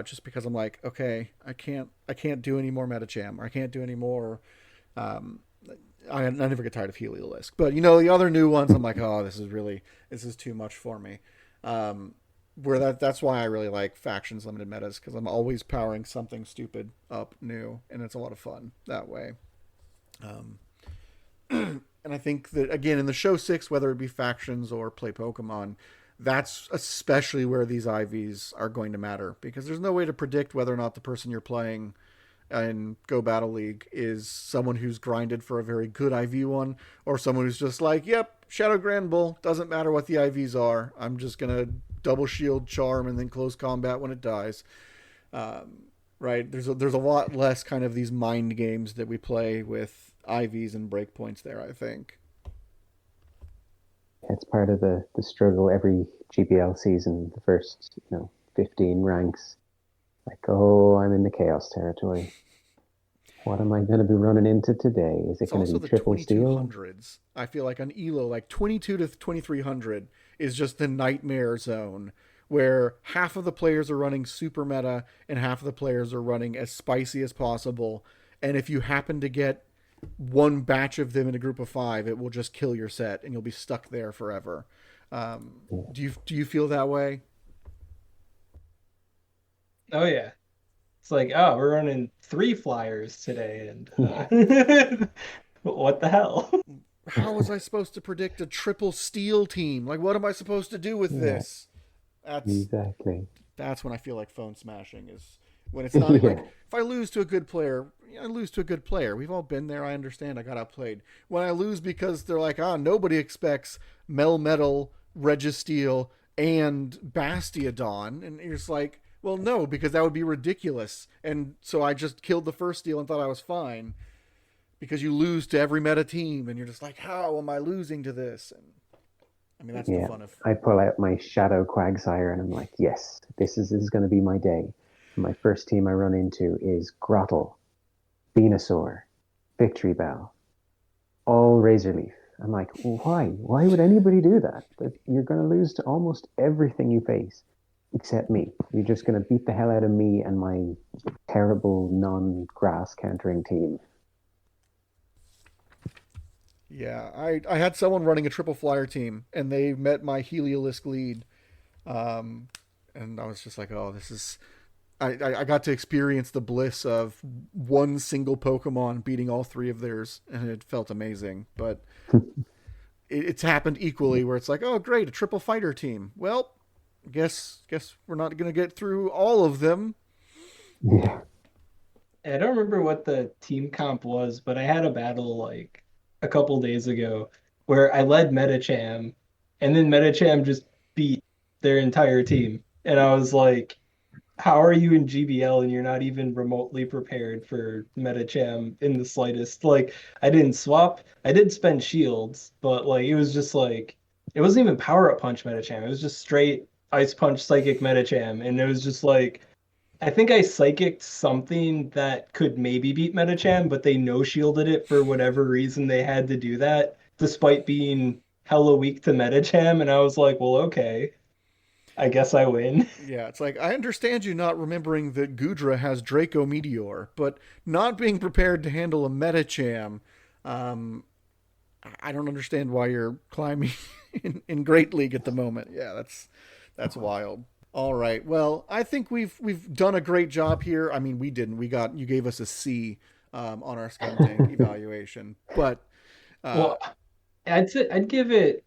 Just because I'm like, okay, I can't do any more Medicham, or I can't do any more. I never get tired of Heliolisk, but the other new ones, I'm like, oh, this is too much for me. That's why I really like factions limited metas, because I'm always powering something stupid up new, and it's a lot of fun that way. And I think that, again, in the show 6, whether it be factions or play Pokemon, that's especially where these IVs are going to matter, because there's no way to predict whether or not the person you're playing in Go Battle League is someone who's grinded for a very good IV one, or someone who's just like, yep, Shadow Grand Bull, doesn't matter what the IVs are, I'm just going to double shield charm and then close combat when it dies. Right? There's a lot less kind of these mind games that we play with IVs and breakpoints there, I think.
It's part of the struggle every GBL season, the first 15 ranks. Like, oh, I'm in the chaos territory. What am I going to be running into today? Is it going to be triple steal?
2200s. I feel like on ELO, like 22 to 2300 is just the nightmare zone, where half of the players are running super meta and half of the players are running as spicy as possible. And if you happen to get one batch of them in a group of 5, it will just kill your set and you'll be stuck there forever. Do you feel that way?
Oh yeah. It's like, oh, we're running 3 flyers today, and what the hell?
How was I supposed to predict a triple steal team? Like, what am I supposed to do with this?
Exactly.
That's when I feel like phone smashing is when it's not like, if I lose to a good player, I lose to a good player. We've all been there. I understand. I got outplayed. When I lose because they're like, nobody expects Melmetal, Registeel, and Bastiodon, and you're just like, well, no, because that would be ridiculous. And so I just killed the first steal and thought I was fine, because you lose to every meta team, and you're just like, how am I losing to this? And I mean, that's the fun of.
I pull out my Shadow Quagsire, and I'm like, yes, this is going to be my day. My first team I run into is Grottle, Venusaur, Victory Bell, all Razor Leaf. I'm like, why? Why would anybody do that? You're going to lose to almost everything you face, except me. You're just going to beat the hell out of me and my terrible non-grass countering team.
Yeah, I had someone running a triple flyer team, and they met my Heliolisk lead, and I was just like, oh, this is. I got to experience the bliss of one single Pokemon beating all 3 of theirs, and it felt amazing. But it's happened equally, where it's like, oh, great, a triple fighter team. Well, guess we're not going to get through all of them.
Yeah.
I don't remember what the team comp was, but I had a battle like a couple days ago where I led Medicham, and then Medicham just beat their entire team. And I was like, how are you in GBL and you're not even remotely prepared for Medicham in the slightest? Like, I didn't swap. I did spend shields, but like it was just like, it wasn't even power up punch Medicham. It was just straight ice punch psychic Medicham. And it was just like, I think I psychicked something that could maybe beat Medicham, but they no shielded it for whatever reason they had to do that, despite being hella weak to Medicham. And I was like, well, okay, I guess I win.
Yeah, it's like, I understand you not remembering that Gudra has Draco Meteor, but not being prepared to handle a Medicham. I don't understand why you're climbing in Great League at the moment. Yeah, that's wild. All right. Well, I think we've done a great job here. I mean, we didn't. You gave us a C on our Scum Tank evaluation, but
Well, I'd give it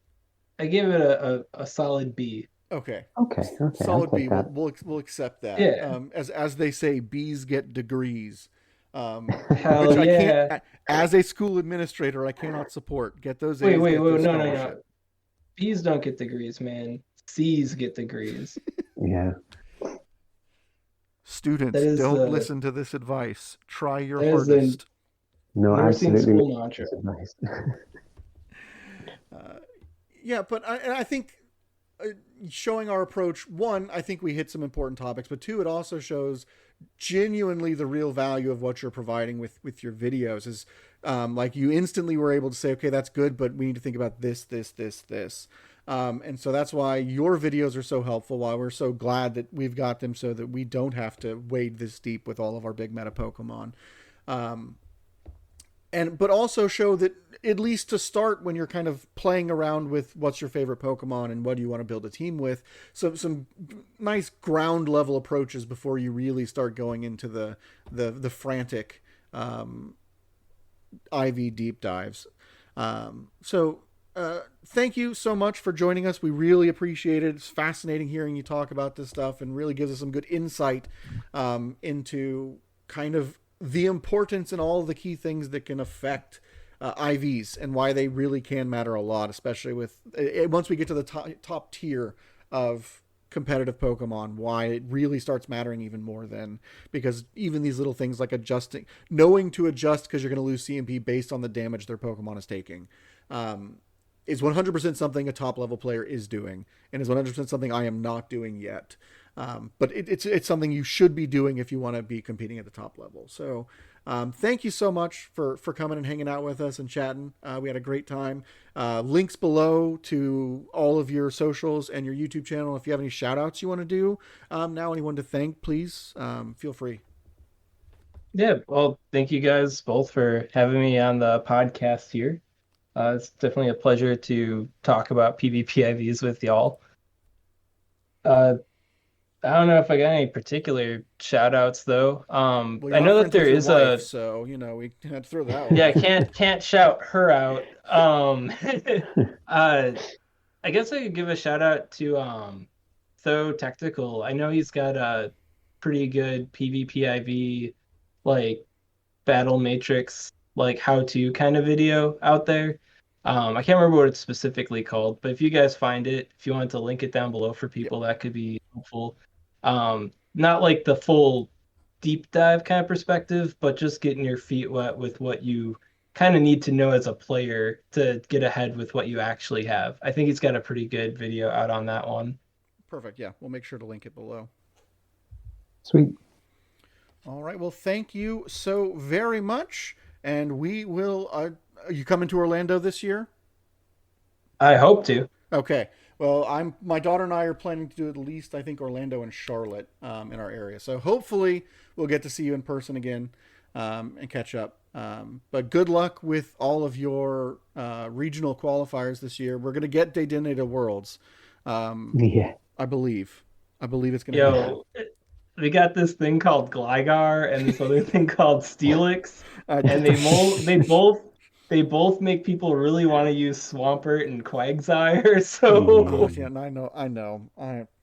a solid B.
Okay.
I'll
Solid B.
take that.
We'll accept that.
Yeah.
As they say, B's get degrees.
Hell
Which I
yeah.
can't, as a school administrator, I cannot support. Get those A's.
Wait,
get
no,
those
no.
scholarship.
B's don't get degrees, man. C's get degrees.
Yeah.
Students, don't listen to this advice. Try your hardest.
No,
Never seen
absolutely.
school mantra.
Nice.
Yeah, but I think showing our approach, one, I think we hit some important topics, but two, it also shows genuinely the real value of what you're providing with your videos. Is like you instantly were able to say, okay, that's good, but we need to think about this. And so that's why your videos are so helpful, why we're so glad that we've got them so that we don't have to wade this deep with all of our big meta Pokemon. But also show that, at least to start, when you're kind of playing around with what's your favorite Pokemon and what do you want to build a team with, some nice ground level approaches before you really start going into the frantic IV deep dives. Thank you so much for joining us. We really appreciate it. It's fascinating hearing you talk about this stuff, and really gives us some good insight into kind of the importance and all the key things that can affect IVs and why they really can matter a lot, especially with once we get to the top tier of competitive Pokemon, why it really starts mattering even more then, because even these little things like knowing to adjust because you're going to lose CMP based on the damage their Pokemon is taking, is 100% something a top level player is doing, and is 100% something I am not doing yet. But it's something you should be doing if you want to be competing at the top level. So thank you so much for coming and hanging out with us and chatting. We had a great time. Links below to all of your socials and your YouTube channel. If you have any shout outs you want to do, now anyone to thank, please feel free.
Yeah, well, thank you guys both for having me on the podcast here. It's definitely a pleasure to talk about PvP IVs with y'all. I don't know if I got any particular shout outs though.
Well,
I know that there is
wife, so we had to throw that one.
Yeah, can't shout her out. I guess I could give a shout out to Tho Technical. I know he's got a pretty good PvP IV like battle matrix like how-to kind of video out there. I can't remember what it's specifically called, but if you guys find it, if you want to link it down below for people, that could be helpful. Not like the full deep dive kind of perspective, but just getting your feet wet with what you kind of need to know as a player to get ahead with what you actually have. I think he's got a pretty good video out on that one.
Perfect. Yeah, we'll make sure to link it below.
Sweet.
All right. Well, thank you so very much. And we will, are you coming to Orlando this year?
I hope to.
Okay. Well, my daughter and I are planning to do at least, I think, Orlando and Charlotte in our area. So hopefully we'll get to see you in person again and catch up. But good luck with all of your regional qualifiers this year. We're going to get Daginn to Worlds.
Yeah.
I believe it's going to happen.
We got this thing called Gligar and this other thing called Steelix, and they both make people really want to use Swampert and Quagsire. So
yeah, I know.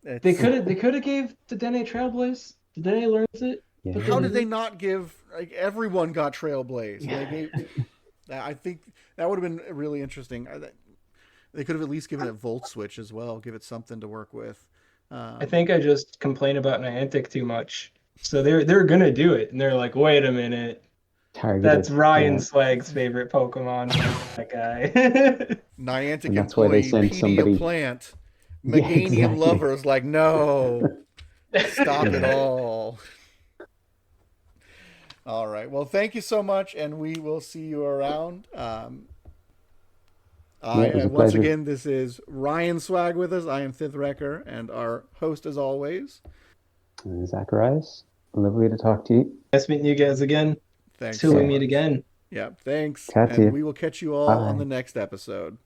They could have gave Dedenne Trailblaze. Dedenne learns it.
Yeah.
But how did they not give? Like, everyone got Trailblaze. I think that would have been really interesting. They could have at least given it Volt Switch as well. Give it something to work with.
I think I just complain about Niantic too much. So they're gonna do it, and they're like, wait a minute.
Targeted,
that's Ryan Swag's favorite Pokemon. That guy.
Niantic employee Pediaplant. Meganium lovers like, no. Stop it all. All right. Well, thank you so much, and we will see you around. Once again, this is Ryan Swag with us. I am Thith Wrecker, and our host as always,
Zacharias. Lovely to talk to you.
Nice meeting you guys again.
Thanks.
Till we meet again.
Yeah, thanks.
Catch you.
We will catch you all on the next episode.